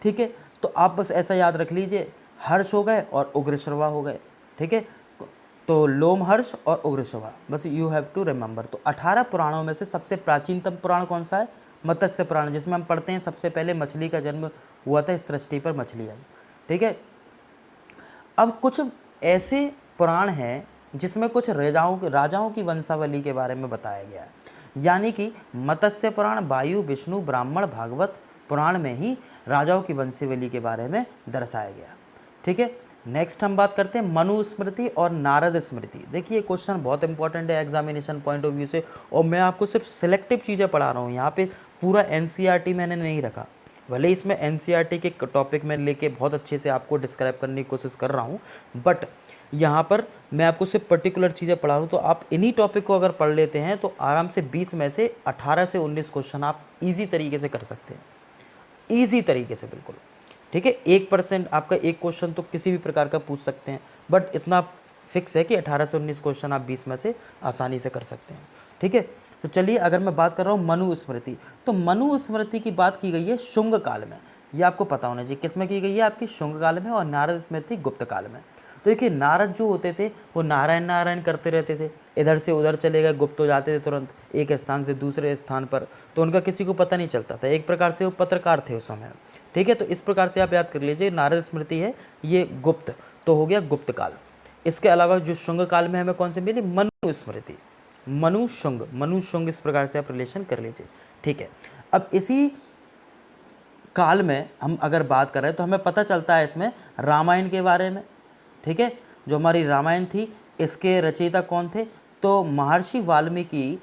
ठीक है। तो आप बस ऐसा याद रख लीजिए, हर्ष हो गए और उग्रश्रवा हो गए, ठीक है। तो लोमहर्ष और उग्रश्रवा, बस यू हैव टू रिमेंबर। तो 18 पुराणों में से सबसे प्राचीनतम पुराण कौन सा है, मत्स्य पुराण, जिसमें हम पढ़ते हैं सबसे पहले मछली का जन्म हुआ था, इस सृष्टि पर मछली आई, ठीक है। अब कुछ ऐसे पुराण हैं जिसमें कुछ राजाओं की वंशावली के बारे में बताया गया है, यानी कि मत्स्य पुराण, वायु, विष्णु, ब्राह्मण, भागवत पुराण में ही राजाओं की वंशावली के बारे में दर्शाया गया, ठीक है। नेक्स्ट हम बात करते हैं मनुस्मृति और नारद स्मृति। देखिए क्वेश्चन बहुत इंपॉर्टेंट है एग्जामिनेशन पॉइंट ऑफ व्यू से, और मैं आपको सिर्फ सिलेक्टिव चीज़ें पढ़ा रहा हूँ, यहाँ पे पूरा एनसीईआरटी मैंने नहीं रखा। भले इसमें एनसीईआरटी के टॉपिक में लेके बहुत अच्छे से आपको डिस्क्राइब करने की कोशिश कर रहा हूँ, बट यहाँ पर मैं आपको सिर्फ पर्टिकुलर चीज़ें पढ़ा रहा हूँ। तो आप इन्हीं टॉपिक को अगर पढ़ लेते हैं तो आराम से 20 में से 18 से 19 क्वेश्चन आप ईजी तरीके से कर सकते हैं, ईजी तरीके से, बिल्कुल, ठीक है। 1% आपका एक क्वेश्चन तो किसी भी प्रकार का पूछ सकते हैं, बट इतना फिक्स है कि 18 से 19 क्वेश्चन आप 20 में से आसानी से कर सकते हैं, ठीक है। तो चलिए, अगर मैं बात कर रहा हूँ मनुस्मृति, तो मनुस्मृति की बात की गई है शुंग काल में, ये आपको पता होना चाहिए किस में की गई है, आपकी शुंग काल में, और नारद स्मृति गुप्त काल में। तो देखिए नारद जो होते थे वो नारायण नारायण करते रहते थे, इधर से उधर चले गए, गुप्त हो जाते थे तुरंत एक स्थान से दूसरे स्थान पर, तो उनका किसी को पता नहीं चलता था, एक प्रकार से वो पत्रकार थे उस समय, ठीक है। तो इस प्रकार से आप याद कर लीजिए, नारद स्मृति है ये गुप्त, तो हो गया गुप्त काल। इसके अलावा जो शुंग काल में हमें कौन से मिली, मनुस्मृति, मनुशुंग, इस प्रकार से आप रिलेशन कर लीजिए, ठीक है। अब इसी काल में हम अगर बात करें तो हमें पता चलता है इसमें रामायण के बारे में, ठीक है। जो हमारी रामायण थी इसके रचयिता कौन थे, तो महर्षि वाल्मीकि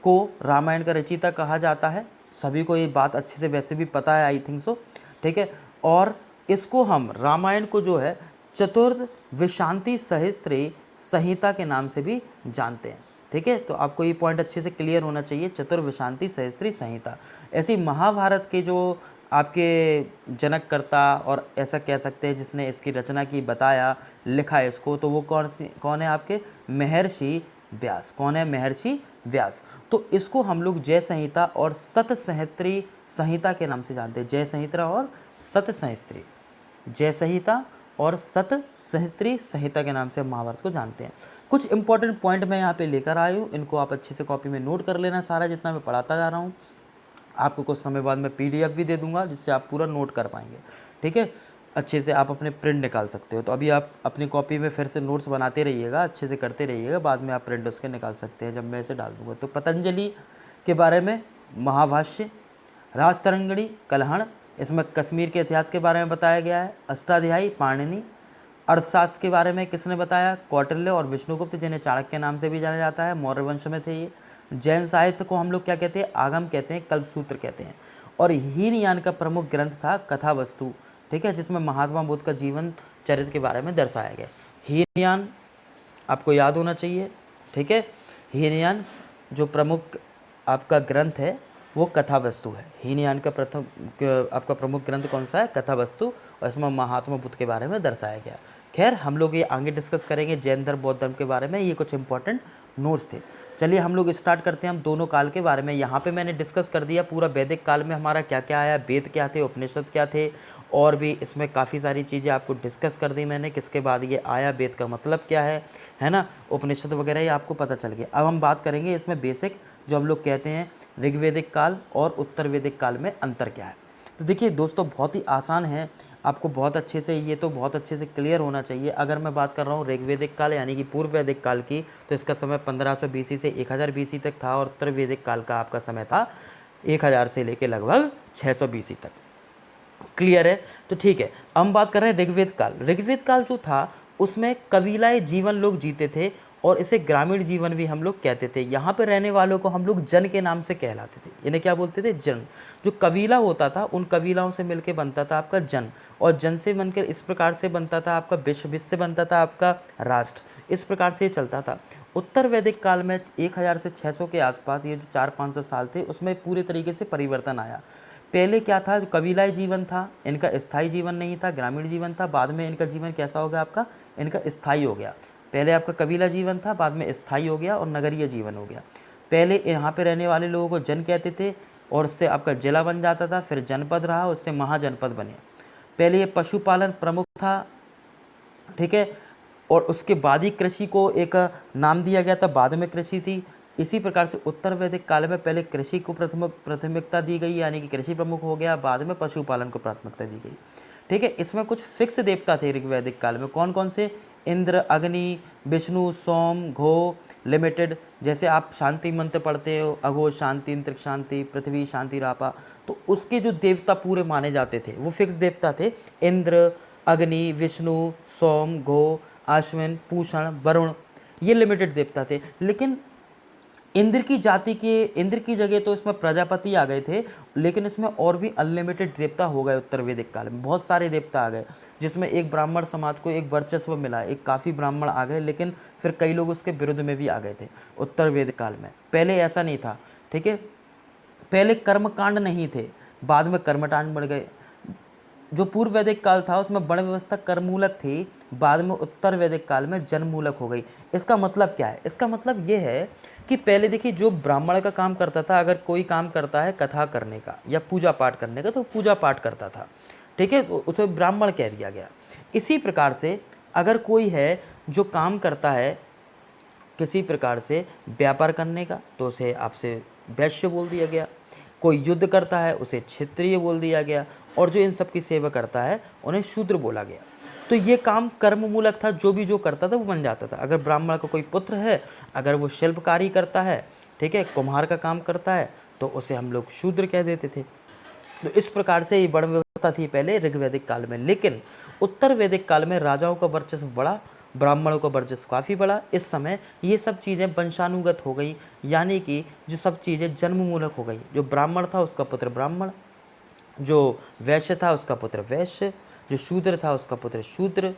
को रामायण का रचयिता कहा जाता है, सभी को ये बात अच्छे से वैसे भी पता है, आई थिंक सो, ठीक है। और इसको हम रामायण को जो है चतुर्थ विशांति सहस्त्री संहिता के नाम से भी जानते हैं, ठीक है। तो आपको ये पॉइंट अच्छे से क्लियर होना चाहिए, चतुर्विशांति सहस्त्री संहिता। ऐसी महाभारत के जो आपके जनककर्ता और ऐसा कह सकते हैं जिसने इसकी रचना की, बताया, लिखा है इसको, तो वो कौन है आपके, महर्षि व्यास। कौन है, महर्षि व्यास। तो इसको हम लोग जय संहिता और सत सहस्त्री संहिता के नाम से जानते हैं, जय संहिता और सत सहस्त्री, जय संहिता और सत सहस्त्री संहिता के नाम से महाभारत को जानते हैं। कुछ इंपॉर्टेंट पॉइंट मैं यहाँ पे लेकर आया हूँ, इनको आप अच्छे से कॉपी में नोट कर लेना, सारा जितना मैं पढ़ाता जा रहा हूँ। आपको कुछ समय बाद मैं PDF भी दे दूंगा जिससे आप पूरा नोट कर पाएंगे, ठीक है। अच्छे से आप अपने प्रिंट निकाल सकते हो। तो अभी आप अपनी कॉपी में फिर से नोट्स बनाते रहिएगा, अच्छे से करते रहिएगा, बाद में आप प्रिंट उसके निकाल सकते हैं जब मैं इसे डाल दूंगा। तो पतंजलि के बारे में महाभाष्य, राजतरंगिणी, कलहण, इसमें कश्मीर के इतिहास के बारे में बताया गया है। अष्टाध्यायी पाणिनि, अर्थशास्त्र के बारे में किसने बताया, कौटिल्य और विष्णुगुप्त, जिन्हें चाणक्य के नाम से भी जाना जाता है, मौर्य वंश में थे ये। जैन साहित्य को हम लोग क्या कहते हैं, आगम कहते हैं, कल्पसूत्र कहते हैं। और हीनयान का प्रमुख ग्रंथ था कथावस्तु, ठीक है, जिसमें महात्मा बुद्ध का जीवन चरित्र के बारे में दर्शाया गया। हीनयान आपको याद होना चाहिए, ठीक है। हीनयान जो प्रमुख आपका ग्रंथ है वो कथावस्तु है। हीनयान का आपका प्रमुख ग्रंथ कौन सा है, कथावस्तु, और इसमें महात्मा बुद्ध के बारे में दर्शाया गया। खैर हम लोग ये आगे डिस्कस करेंगे जैन धर्म बौद्ध धर्म के बारे में, ये कुछ इंपॉर्टेंट नोट्स थे। चलिए हम लोग स्टार्ट करते हैं हम दोनों काल के बारे में। यहाँ पे मैंने डिस्कस कर दिया पूरा वैदिक काल में हमारा क्या क्या आया, वेद क्या थे, उपनिषद क्या थे, और भी इसमें काफ़ी सारी चीज़ें आपको डिस्कस कर दी मैंने, किसके बाद ये आया, वेद का मतलब क्या है ना, उपनिषद वगैरह ये आपको पता चल गया। अब हम बात करेंगे इसमें बेसिक जो हम लोग कहते हैं ऋग्वैदिक काल और उत्तर वैदिक काल में अंतर क्या है। तो देखिए दोस्तों बहुत ही आसान है, आपको बहुत अच्छे से ये तो बहुत अच्छे से क्लियर होना चाहिए। अगर मैं बात कर रहा हूँ ऋग्वैदिक काल यानी कि पूर्व वैदिक काल की, तो इसका समय 1500 BC से 1000 BC तक था, और उत्तर वैदिक काल का आपका समय था 1000 से लेकर लगभग 600 BC तक। क्लियर है? तो ठीक है, हम बात कर रहे हैं ऋग्वेद काल। ऋग्वेद काल जो था उसमें कबीलाए जीवन लोग जीते थे, और इसे ग्रामीण जीवन भी हम लोग कहते थे। यहाँ पे रहने वालों को हम लोग जन के नाम से कहलाते थे। इन्हें क्या बोलते थे? जन। जो कबीला होता था उन कबीलाओं से मिलके बनता था आपका जन, और जन से बनकर इस प्रकार से बनता था आपका विश्व, विश्व से बनता था आपका राष्ट्र। इस प्रकार से ये चलता था। उत्तर वैदिक काल में 1000 से 600 के आसपास, ये जो 400-500 साल थे, उसमें पूरे तरीके से परिवर्तन आया। पहले क्या था, जो कबीलाई जीवन था, इनका स्थायी जीवन नहीं था, ग्रामीण जीवन था। बाद में इनका जीवन कैसा हो गया आपका, इनका स्थायी हो गया। पहले आपका कबीला जीवन था, बाद में स्थायी हो गया और नगरीय जीवन हो गया। पहले यहाँ पे रहने वाले लोगों को जन कहते थे, और उससे आपका जिला बन जाता था, फिर जनपद रहा, उससे महाजनपद बने। पहले ये पशुपालन प्रमुख था, ठीक है, और उसके बाद ही कृषि को एक नाम दिया गया था, बाद में कृषि थी। इसी प्रकार से उत्तर वैदिक काल में पहले कृषि को प्राथमिकता दी गई, यानी कि कृषि प्रमुख हो गया, बाद में पशुपालन को प्राथमिकता दी गई। ठीक है, इसमें कुछ फिक्स देवता थे ऋग्वैदिक काल में। कौन कौन से? इंद्र, अग्नि, विष्णु, सोम, घो लिमिटेड। जैसे आप शांति मंत्र पढ़ते हो, अघो शांति, अंतरिक्ष शांति, पृथ्वी शांति रापा, तो उसके जो देवता पूरे माने जाते थे वो फिक्स देवता थे। इंद्र, अग्नि, विष्णु, सोम, घो, अश्विन, पूषण, वरुण, ये लिमिटेड देवता थे। लेकिन इंद्र की जाति के, इंद्र की जगह तो इसमें प्रजापति आ गए थे, लेकिन इसमें और भी अनलिमिटेड देवता हो गए। उत्तर वैदिक काल में बहुत सारे देवता आ गए, जिसमें एक ब्राह्मण समाज को एक वर्चस्व मिला, एक काफ़ी ब्राह्मण आ गए, लेकिन फिर कई लोग उसके विरुद्ध में भी आ गए थे उत्तर वैदिक काल में। पहले ऐसा नहीं था, ठीक है, पहले कर्मकांड नहीं थे, बाद में कर्मकांड बढ़ गए। जो पूर्व वैदिक काल था उसमें वर्ण व्यवस्था कर्ममूलक थी, बाद में उत्तर वैदिक काल में जनमूलक हो गई। इसका मतलब क्या है? इसका मतलब ये है कि पहले देखिए जो ब्राह्मण का काम करता था, अगर कोई काम करता है कथा करने का या पूजा पाठ करने का, तो पूजा पाठ करता था, ठीक है, तो उसे ब्राह्मण कह दिया गया। इसी प्रकार से अगर कोई है जो काम करता है किसी प्रकार से व्यापार करने का, तो उसे आपसे वैश्य बोल दिया गया। कोई युद्ध करता है उसे क्षत्रिय बोल दिया गया, और जो इन सब की सेवा करता है उन्हें शूद्र बोला गया। तो ये काम कर्म मूलक था, जो भी जो करता था वो बन जाता था। अगर ब्राह्मण का कोई पुत्र है, अगर वो शिल्पकारी करता है, ठीक है, कुम्हार का काम करता है, तो उसे हम लोग शूद्र कह देते थे। तो इस प्रकार से ये वर्ण व्यवस्था थी पहले ऋग्वैदिक काल में। लेकिन उत्तर वैदिक काल में राजाओं का वर्चस्व बढ़ा, ब्राह्मणों का वर्चस्व काफ़ी बढ़ा। इस समय ये सब चीज़ें वंशानुगत हो गई, यानी कि जो सब चीज़ें जन्ममूलक हो गई। जो ब्राह्मण था उसका पुत्र ब्राह्मण, जो वैश्य था उसका पुत्र वैश्य, जो शूद्र था उसका पुत्र शूद्र।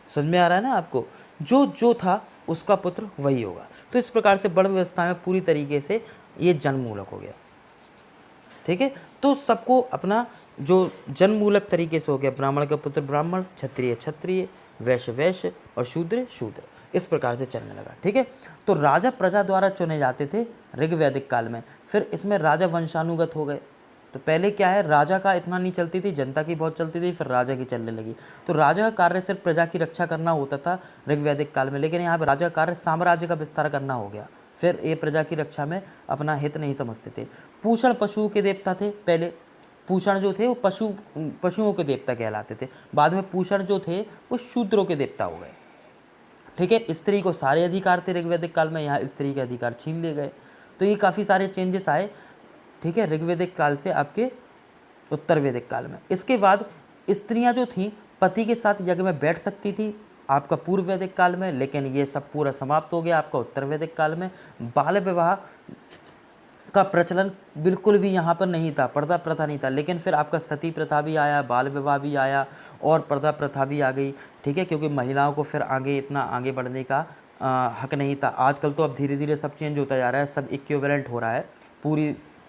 समझ में आ रहा है ना आपको? जो जो था उसका पुत्र वही होगा। तो इस प्रकार से वर्ण व्यवस्था में पूरी तरीके से ये जन्ममूलक हो गया, ठीक है। तो सबको अपना जो जन्ममूलक तरीके से हो गया, ब्राह्मण का पुत्र ब्राह्मण, क्षत्रिय क्षत्रिय, वैश्य वैश्य और शूद्र शूद्र, इस प्रकार से चलने लगा, ठीक है। तो राजा प्रजा द्वारा चुने जाते थे ऋग्वैदिक काल में। फिर इसमें राजा वंशानुगत हो गए। तो पहले क्या है, राजा का इतना नहीं चलती थी, जनता की बहुत चलती थी, फिर राजा की चलने लगी। तो राजा का कार्य सिर्फ प्रजा की रक्षा करना होता था ऋग्वैदिक काल में, लेकिन यहाँ पर राजा का कार्य साम्राज्य का विस्तार करना हो गया। फिर ये प्रजा की रक्षा में अपना हित नहीं समझते थे। पूषण पशुओं के देवता थे पहले। पूषण जो थे वो पशुओं के देवता कहलाते थे। बाद में पूषण जो थे वो शूद्रों के देवता हो गए, ठीक है। स्त्री को सारे अधिकार थे ऋग्वैदिक काल में, यहाँ स्त्री के अधिकार छीन लिए गए। तो ये काफ़ी सारे चेंजेस आए, ठीक है, ऋग्वैदिक काल से आपके उत्तर वैदिक काल में। इसके बाद स्त्रियां जो थीं पति के साथ यज्ञ में बैठ सकती थी आपका पूर्व वैदिक काल में, लेकिन ये सब पूरा समाप्त हो गया आपका उत्तर वैदिक काल में। बाल विवाह का प्रचलन बिल्कुल भी यहाँ पर नहीं था, पर्दा प्रथा नहीं था। लेकिन फिर आपका सती प्रथा भी आया, बाल विवाह भी आया और पर्दा प्रथा भी आ गई, ठीक है, क्योंकि महिलाओं को फिर आगे इतना आगे बढ़ने का हक नहीं था। आजकल तो अब धीरे धीरे सब चेंज होता जा रहा है, सब इक्विवेलेंट हो रहा है।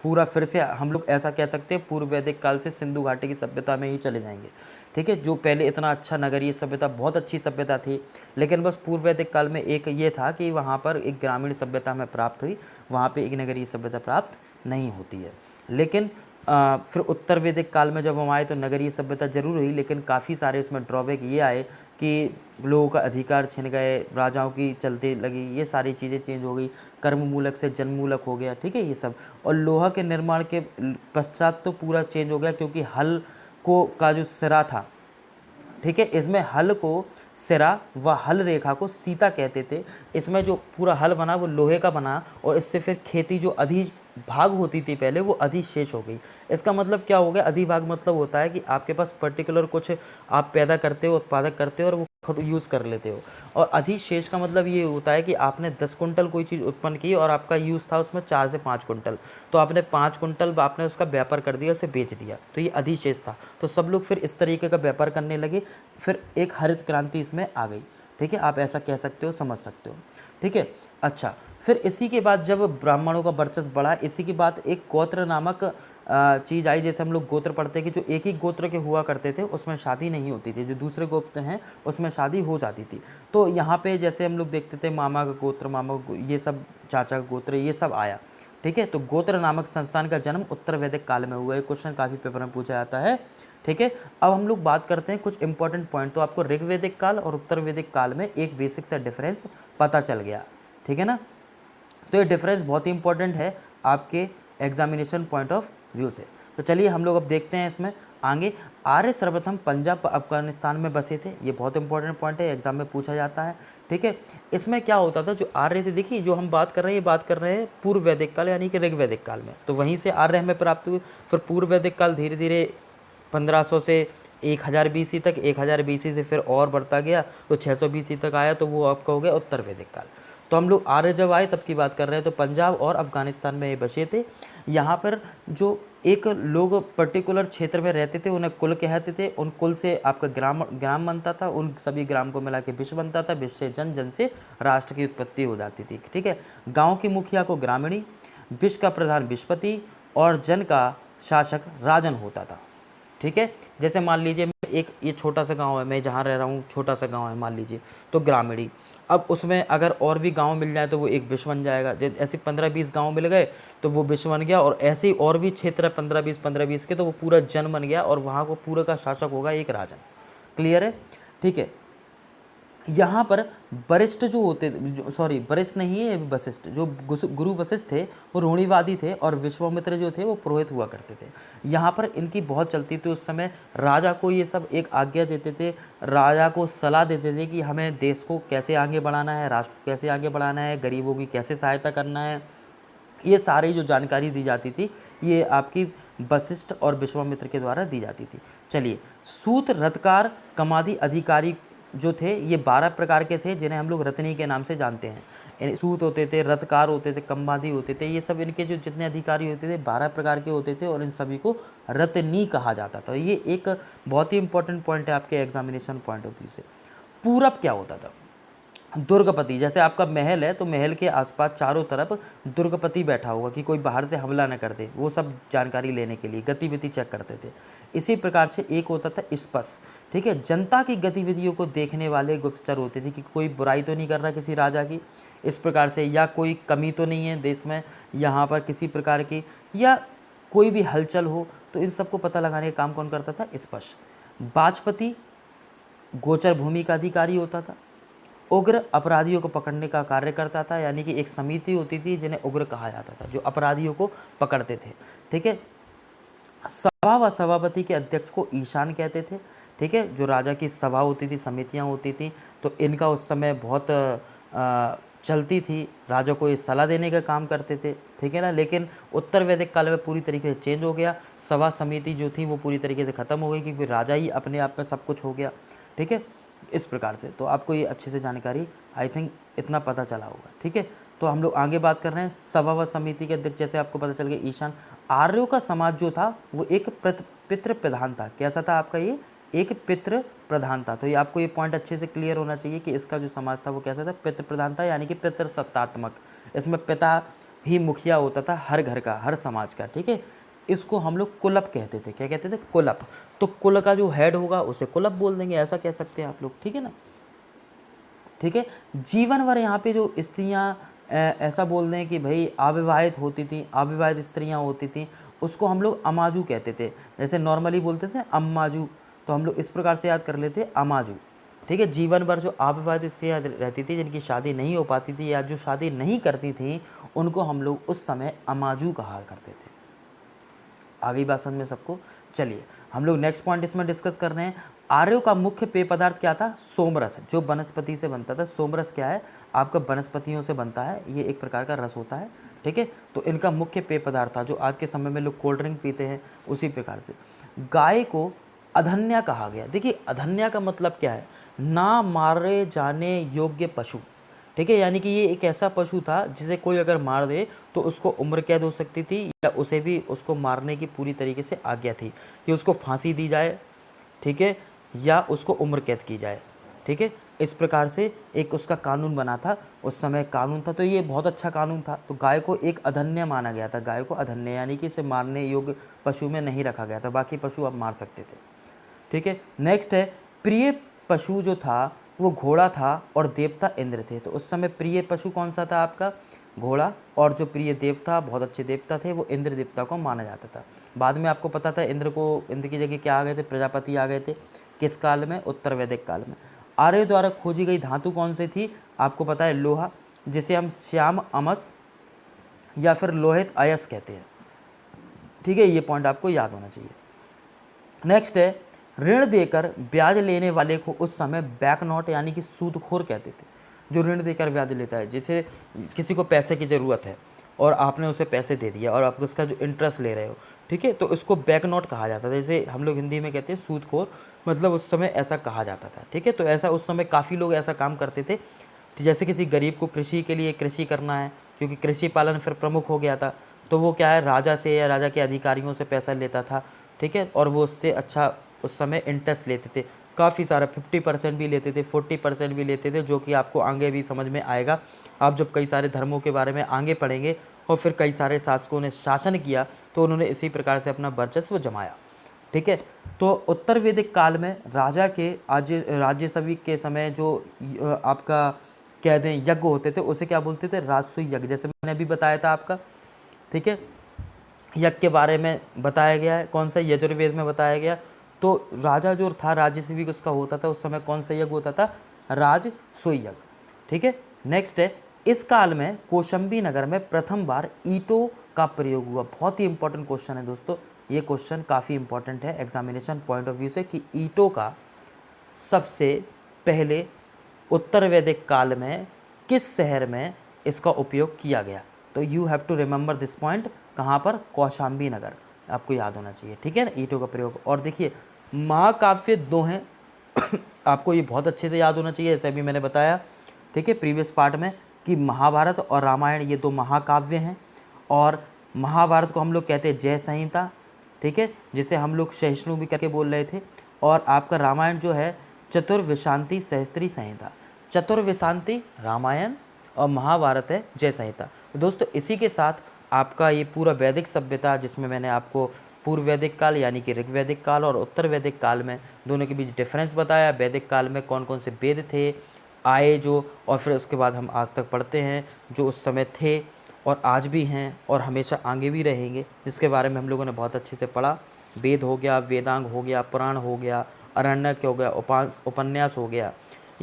पूरा फिर से हम लोग ऐसा कह सकते हैं पूर्व वैदिक काल से सिंधु घाटी की सभ्यता में ही चले जाएंगे, ठीक है, जो पहले इतना अच्छा नगरीय सभ्यता, बहुत अच्छी सभ्यता थी, लेकिन बस पूर्व वैदिक काल में एक ये था कि वहाँ पर एक ग्रामीण सभ्यता हमें प्राप्त हुई, वहाँ पे एक नगरीय सभ्यता प्राप्त नहीं होती है। लेकिन फिर उत्तर वैदिक काल में जब हम आए तो नगरीय सभ्यता जरूर हुई, लेकिन काफ़ी सारे उसमें ड्रॉबैक ये आए कि लोगों का अधिकार छिन गए, राजाओं की चलते लगी, ये सारी चीज़ें चेंज हो गई, कर्म मूलक से जन मूलक हो गया, ठीक है ये सब। और लोहा के निर्माण के पश्चात तो पूरा चेंज हो गया, क्योंकि हल को का जो सिरा था, ठीक है, इसमें हल को सिरा व हल रेखा को सीता कहते थे। इसमें जो पूरा हल बना वो लोहे का बना, और इससे फिर खेती जो अधिभाग होती थी पहले वो अधिशेष हो गई। इसका मतलब क्या हो गया, अधिभाग मतलब होता है कि आपके पास पर्टिकुलर कुछ आप पैदा करते हो, उत्पादक करते हो और वो खुद यूज़ कर लेते हो। और अधिशेष का मतलब ये होता है कि आपने 10 कुंटल कोई चीज़ उत्पन्न की और आपका यूज़ था उसमें 4 से 5 कुंटल, तो आपने 5 कुंटल आपने उसका व्यापार कर दिया, उसे बेच दिया, तो ये अधिशेष था। तो सब लोग फिर इस तरीके का व्यापार करने लगे, फिर एक हरित क्रांति इसमें आ गई, ठीक है, आप ऐसा कह सकते हो, समझ सकते हो, ठीक है। अच्छा, फिर इसी के बाद जब ब्राह्मणों का वर्चस्व बढ़ा, इसी के बाद एक गोत्र नामक चीज़ आई। जैसे हम लोग गोत्र पढ़ते हैं कि जो एक ही गोत्र के हुआ करते थे उसमें शादी नहीं होती थी, जो दूसरे गोत्र हैं उसमें शादी हो जाती थी। तो यहाँ पे जैसे हम लोग देखते थे मामा का गोत्र, ये सब चाचा का गोत्र, ये सब आया, ठीक है। तो गोत्र नामक संस्थान का जन्म उत्तर वैदिक काल में हुआ है। क्वेश्चन काफ़ी पेपर में पूछा जाता है, ठीक है। अब हम लोग बात करते हैं कुछ इंपॉर्टेंट पॉइंट। तो आपको ऋग्वैदिक काल और उत्तर वैदिक काल में एक बेसिक सा डिफरेंस पता चल गया, ठीक है ना। तो ये डिफरेंस बहुत ही इंपॉर्टेंट है आपके एग्जामिनेशन पॉइंट ऑफ व्यू से। तो चलिए हम लोग अब देखते हैं इसमें आगे। आर्य सर्वप्रथम पंजाब अफगानिस्तान में बसे थे, ये बहुत इंपॉर्टेंट पॉइंट है, एग्जाम में पूछा जाता है, ठीक है। इसमें क्या होता था, जो आर्य थे, देखिए जो हम बात कर रहे हैं, ये बात कर रहे हैं पूर्व वैदिक काल यानी कि ऋग्वैदिक काल में, तो वहीं से आर्य हमें प्राप्त हुए। फिर पूर्व वैदिक काल धीरे धीरे 1500 से 1000 BC तक, 1000 BC से फिर और बढ़ता गया तो 600 BC तक आया, तो वो आपका हो गया उत्तर वैदिक काल। तो हम लोग आर्य जब आए तब की बात कर रहे हैं, तो पंजाब और अफगानिस्तान में ये बसे थे। यहाँ पर जो एक लोग पर्टिकुलर क्षेत्र में रहते थे उन्हें कुल कहते थे, उन कुल से आपका ग्राम बनता था, उन सभी ग्राम को मिला के विश्व बनता था, विश्व से जन, जन से राष्ट्र की उत्पत्ति हो जाती थी, ठीक है। गाँव की मुखिया को ग्रामीणी, विश्व का प्रधान विश्वपति और जन का शासक राजन होता था, ठीक है। जैसे मान लीजिए एक ये छोटा सा गांव है, मैं जहाँ रह रहा हूँ छोटा सा गांव है मान लीजिए, तो ग्रामीणी। अब उसमें अगर और भी गांव मिल जाए तो वो एक विश्व बन जाएगा। ऐसे 15-20 गांव मिल गए तो वो विश्व बन गया, और ऐसे ही और भी क्षेत्र है 15-20 के, तो वो पूरा जन बन गया, और वहाँ को पूरा का शासक होगा एक राजन। क्लियर है, ठीक है। यहाँ पर वरिष्ठ जो होते, सॉरी वरिष्ठ नहीं है, वशिष्ठ, जो गुरु वशिष्ठ थे वो रूढ़िवादी थे, और विश्वामित्र जो थे वो पुरोहित हुआ करते थे। यहाँ पर इनकी बहुत चलती थी उस समय। राजा को ये सब एक आज्ञा देते थे, राजा को सलाह देते थे कि हमें देश को कैसे आगे बढ़ाना है, राष्ट्र को कैसे आगे बढ़ाना है, गरीबों की कैसे सहायता करना है, ये सारी जो जानकारी दी जाती थी ये आपकी वशिष्ठ और विश्वामित्र के द्वारा दी जाती थी। चलिए, सूत, रथकार, कमादी अधिकारी जो थे ये 12 प्रकार के थे, जिन्हें हम लोग रत्नी के नाम से जानते हैं। सूत होते थे, रथकार होते थे, कमादी होते थे, ये सब इनके जो जितने अधिकारी होते थे 12 प्रकार के होते थे, और इन सभी को रत्नी कहा जाता था। ये एक बहुत ही इंपॉर्टेंट पॉइंट है आपके एग्जामिनेशन पॉइंट ऑफ व्यू से। पूरब क्या होता था, दुर्गपति। जैसे आपका महल है तो महल के आसपास चारों तरफ दुर्गपति बैठा होगा कि कोई बाहर से हमला न कर दे, वो सब जानकारी लेने के लिए गतिविधि चेक करते थे। इसी प्रकार से एक होता था स्पष्ट, ठीक है, जनता की गतिविधियों को देखने वाले गुप्तचर होते थे कि कोई बुराई तो नहीं कर रहा किसी राजा की, इस प्रकार से, या कोई कमी तो नहीं है देश में यहाँ पर किसी प्रकार की, या कोई भी हलचल हो, तो इन सबको पता लगाने का काम कौन करता था, स्पष्ट। बाजपति गोचर भूमि का अधिकारी होता था। उग्र अपराधियों को पकड़ने का कार्य करता था, यानी कि एक समिति होती थी जिन्हें उग्र कहा जाता था, जो अपराधियों को पकड़ते थे, ठीक है। सभा व सभापति के अध्यक्ष को ईशान कहते थे, ठीक है। जो राजा की सभा होती थी, समितियां होती थी, तो इनका उस समय बहुत चलती थी, राजा को ये सलाह देने का काम करते थे, ठीक है ना। लेकिन उत्तर वैदिक काल में पूरी तरीके से चेंज हो गया, सभा समिति जो थी वो पूरी तरीके से ख़त्म हो गई, क्योंकि राजा ही अपने आप में सब कुछ हो गया, ठीक है। इस प्रकार से तो आपको ये अच्छे से जानकारी आई थिंक इतना पता चला होगा, ठीक है। तो हम लोग आगे बात कर रहे हैं सभा व समिति के अध्यक्ष, जैसे आपको पता चल गया ईशान। आर्यों का समाज जो था वो एक पितृ प्रधान था। कैसा था आपका, ये एक पितृ प्रधान था। तो ये आपको ये पॉइंट अच्छे से क्लियर होना चाहिए कि इसका जो समाज था वो कैसा था, पितृ प्रधान था, यानी कि पितृ सत्तात्मक। इसमें पिता ही मुखिया होता था हर घर का, हर समाज का, ठीक है। इसको हम लोग कुलप कहते थे। क्या कहते थे? कुलप। तो कुल का जो हेड होगा उसे कुलप बोल देंगे, ऐसा कह सकते हैं आप लोग, ठीक है ना। ठीक है। जीवन भर यहाँ पे जो स्त्रियाँ ऐसा बोल दें कि भाई अविवाहित होती थी, अविवाहित स्त्रियाँ होती थी, उसको हम लोग अमाजू कहते थे। जैसे नॉर्मली बोलते थे अम्माजू, तो हम लोग इस प्रकार से याद कर लेते अमाजू। ठीक है। जीवन भर जो अविवाहित स्त्रियाँ रहती थी, जिनकी शादी नहीं हो पाती थी या जो शादी नहीं करती थी, उनको हम लोग उस समय अमाजू कहा करते थे। आ गई बात समझ में सबको? चलिए हम लोग नेक्स्ट पॉइंट इसमें डिस्कस कर रहे हैं। आर्यों का मुख्य पेय पदार्थ क्या था? सोमरस, जो वनस्पति से बनता था। सोमरस क्या है? आपका वनस्पतियों से बनता है, ये एक प्रकार का रस होता है। ठीक है। तो इनका मुख्य पेय पदार्थ था, जो आज के समय में लोग कोल्ड ड्रिंक पीते हैं, उसी प्रकार से। गाय को अधन्या कहा गया। देखिए अधन्या का मतलब क्या है? ना मारे जाने योग्य पशु। ठीक है। यानी कि ये एक ऐसा पशु था जिसे कोई अगर मार दे तो उसको उम्र कैद हो सकती थी, या उसे भी उसको मारने की पूरी तरीके से आज्ञा थी कि उसको फांसी दी जाए, ठीक है, या उसको उम्र कैद की जाए। ठीक है। इस प्रकार से एक उसका कानून बना था, उस समय कानून था, तो ये बहुत अच्छा कानून था। तो गाय को एक अधन्य माना गया था। गाय को अधन्य यानी कि इसे मारने योग्य पशु में नहीं रखा गया था, बाकी पशु आप मार सकते थे। ठीक है। नेक्स्ट है, प्रिय पशु जो था वो घोड़ा था और देवता इंद्र थे। तो उस समय प्रिय पशु कौन सा था आपका? घोड़ा। और जो प्रिय देवता, बहुत अच्छे देवता थे, वो इंद्र देवता को माना जाता था। बाद में आपको पता था इंद्र की जगह क्या आ गए थे? प्रजापति आ गए थे। किस काल में? उत्तर वैदिक काल में। आर्य द्वारा खोजी गई धातु कौन सी थी? आपको पता है लोहा, जिसे हम श्याम अमस या फिर लोहित अयस कहते हैं। ठीक है। ये पॉइंट आपको याद होना चाहिए। नेक्स्ट है, ऋण देकर ब्याज लेने वाले को उस समय बैक नोट यानी कि सूदखोर कहते थे। जो ऋण देकर ब्याज लेता है, जैसे किसी को पैसे की ज़रूरत है और आपने उसे पैसे दे दिया और आप उसका जो इंटरेस्ट ले रहे हो, ठीक है, तो इसको बैक नोट कहा जाता था। जैसे हम लोग हिंदी में कहते हैं सूदखोर, मतलब उस समय ऐसा कहा जाता था। ठीक है। तो ऐसा उस समय काफ़ी लोग ऐसा काम करते थे। जैसे किसी गरीब को कृषि के लिए कृषि करना है, क्योंकि कृषि पालन फिर प्रमुख हो गया था, तो वो क्या है, राजा से या राजा के अधिकारियों से पैसा लेता था। ठीक है। और वो उससे अच्छा उस समय इंटरेस्ट लेते थे, काफ़ी सारा 50% भी लेते थे, 40% भी लेते थे, जो कि आपको आगे भी समझ में आएगा। आप जब कई सारे धर्मों के बारे में आगे पढ़ेंगे और फिर कई सारे शासकों ने शासन किया, तो उन्होंने इसी प्रकार से अपना वर्चस्व जमाया। ठीक है। तो उत्तर वैदिक काल में राजा के राज्यसभा के समय जो आपका कह दें यज्ञ होते थे, उसे क्या बोलते थे? राजसूय यज्ञ। जैसे मैंने अभी बताया था आपका। ठीक है। यज्ञ के बारे में बताया गया है, कौन सा? यजुर्वेद में बताया गया। तो राजा जो था, राज्यसभा उसका होता था, उस समय कौन सा यज्ञ होता था? राजसूय यज्ञ। ठीक है। नेक्स्ट है, इस काल में कौशाम्बी नगर में प्रथम बार ईंटों का प्रयोग हुआ। बहुत ही इंपॉर्टेंट क्वेश्चन है दोस्तों, ये क्वेश्चन काफ़ी इंपॉर्टेंट है एग्जामिनेशन पॉइंट ऑफ व्यू से, कि ईंटों का सबसे पहले उत्तर वैदिक काल में किस शहर में इसका उपयोग किया गया? तो you have to remember this point. कहाँ पर? कौशाम्बी नगर, आपको याद होना चाहिए। ठीक है ना, ईंटों का प्रयोग। और देखिए महाकाव्य दो हैं आपको ये बहुत अच्छे से याद होना चाहिए, जैसे अभी मैंने बताया, ठीक है, प्रीवियस पार्ट में, कि महाभारत और रामायण ये दो महाकाव्य हैं। और महाभारत को हम लोग कहते हैं जय संहिता, ठीक है, जिसे हम लोग सहिष्णु भी करके बोल रहे थे। और आपका रामायण जो है चतुर्विशांति सहस्त्री संहिता। चतुर्विशांति रामायण और महाभारत है जय संहिता। तो दोस्तों इसी के साथ आपका ये पूरा वैदिक सभ्यता, जिसमें मैंने आपको पूर्व वैदिक काल यानी कि ऋग वैदिक काल और उत्तर वैदिक काल में दोनों के बीच डिफरेंस बताया, वैदिक काल में कौन कौन से वेद थे आए जो, और फिर उसके बाद हम आज तक पढ़ते हैं जो उस समय थे और आज भी हैं और हमेशा आगे भी रहेंगे, जिसके बारे में हम लोगों ने बहुत अच्छे से पढ़ा। वेद हो गया, वेदांग हो गया, पुराण हो गया, अरण्यक हो गया, उपन्यास हो गया,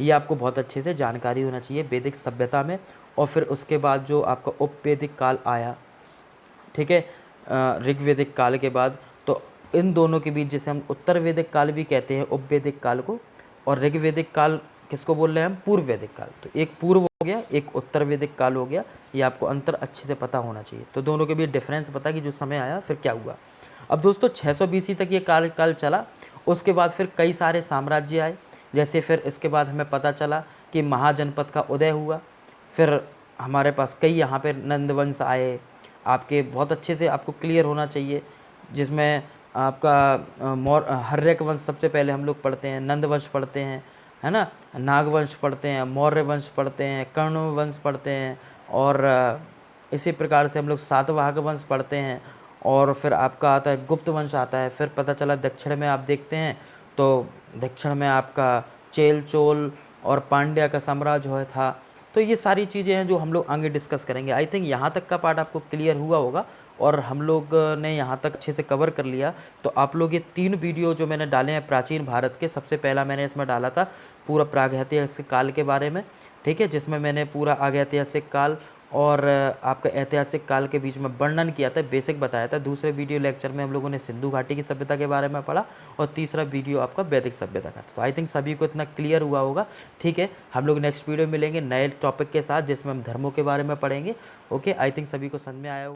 ये आपको बहुत अच्छे से जानकारी होना चाहिए वैदिक सभ्यता में। और फिर उसके बाद जो आपका उपवैदिक काल आया, ठीक है, ऋग्वैदिक काल के बाद, तो इन दोनों के बीच जिसे हम उत्तर वैदिक काल भी कहते हैं उपवैदिक काल को, और ऋग्वैदिक काल किसको बोल रहे हैं हम? पूर्व वैदिक काल। तो एक पूर्व हो गया, एक उत्तर वैदिक काल हो गया, ये आपको अंतर अच्छे से पता होना चाहिए। तो दोनों के बीच डिफरेंस पता कि जो समय आया फिर क्या हुआ। अब दोस्तों 600 BC तक ये काल चला। उसके बाद फिर कई सारे साम्राज्य आए, जैसे फिर इसके बाद हमें पता चला कि महाजनपद का उदय हुआ। फिर हमारे पास कई यहाँ पे नंदवंश आए, आपके बहुत अच्छे से आपको क्लियर होना चाहिए, जिसमें आपका हर्यक वंश सबसे पहले हम लोग पढ़ते हैं, नंद वंश पढ़ते हैं, है ना, नागवंश पढ़ते हैं, मौर्य वंश पढ़ते हैं, कर्ण वंश पढ़ते हैं, और इसी प्रकार से हम लोग सातवाहन वंश पढ़ते हैं, और फिर आपका आता है गुप्त वंश आता है। फिर पता चला दक्षिण में आप देखते हैं तो दक्षिण में आपका चेल चोल और पांड्या का साम्राज्य था। तो ये सारी चीज़ें हैं जो हम लोग आगे डिस्कस करेंगे। आई थिंक यहाँ तक का पार्ट आपको क्लियर हुआ होगा और हम लोग ने यहाँ तक अच्छे से कवर कर लिया। तो आप लोग ये 3 वीडियो जो मैंने डाले हैं प्राचीन भारत के, सबसे पहला मैंने इसमें डाला था पूरा प्रागैतिहासिक काल के बारे में, ठीक है, जिसमें मैंने पूरा आगैतिहासिक काल और आपका ऐतिहासिक काल के बीच में वर्णन किया था, बेसिक बताया था। दूसरे वीडियो लेक्चर में हम लोगों ने सिंधु घाटी की सभ्यता के बारे में पढ़ा और तीसरा वीडियो आपका वैदिक सभ्यता का था। तो आई थिंक सभी को इतना क्लियर हुआ होगा, ठीक है। हम लोग नेक्स्ट वीडियो मिलेंगे नए टॉपिक के साथ जिसमें हम धर्मों के बारे में पढ़ेंगे। ओके, आई थिंक सभी को समझ में आया होगा।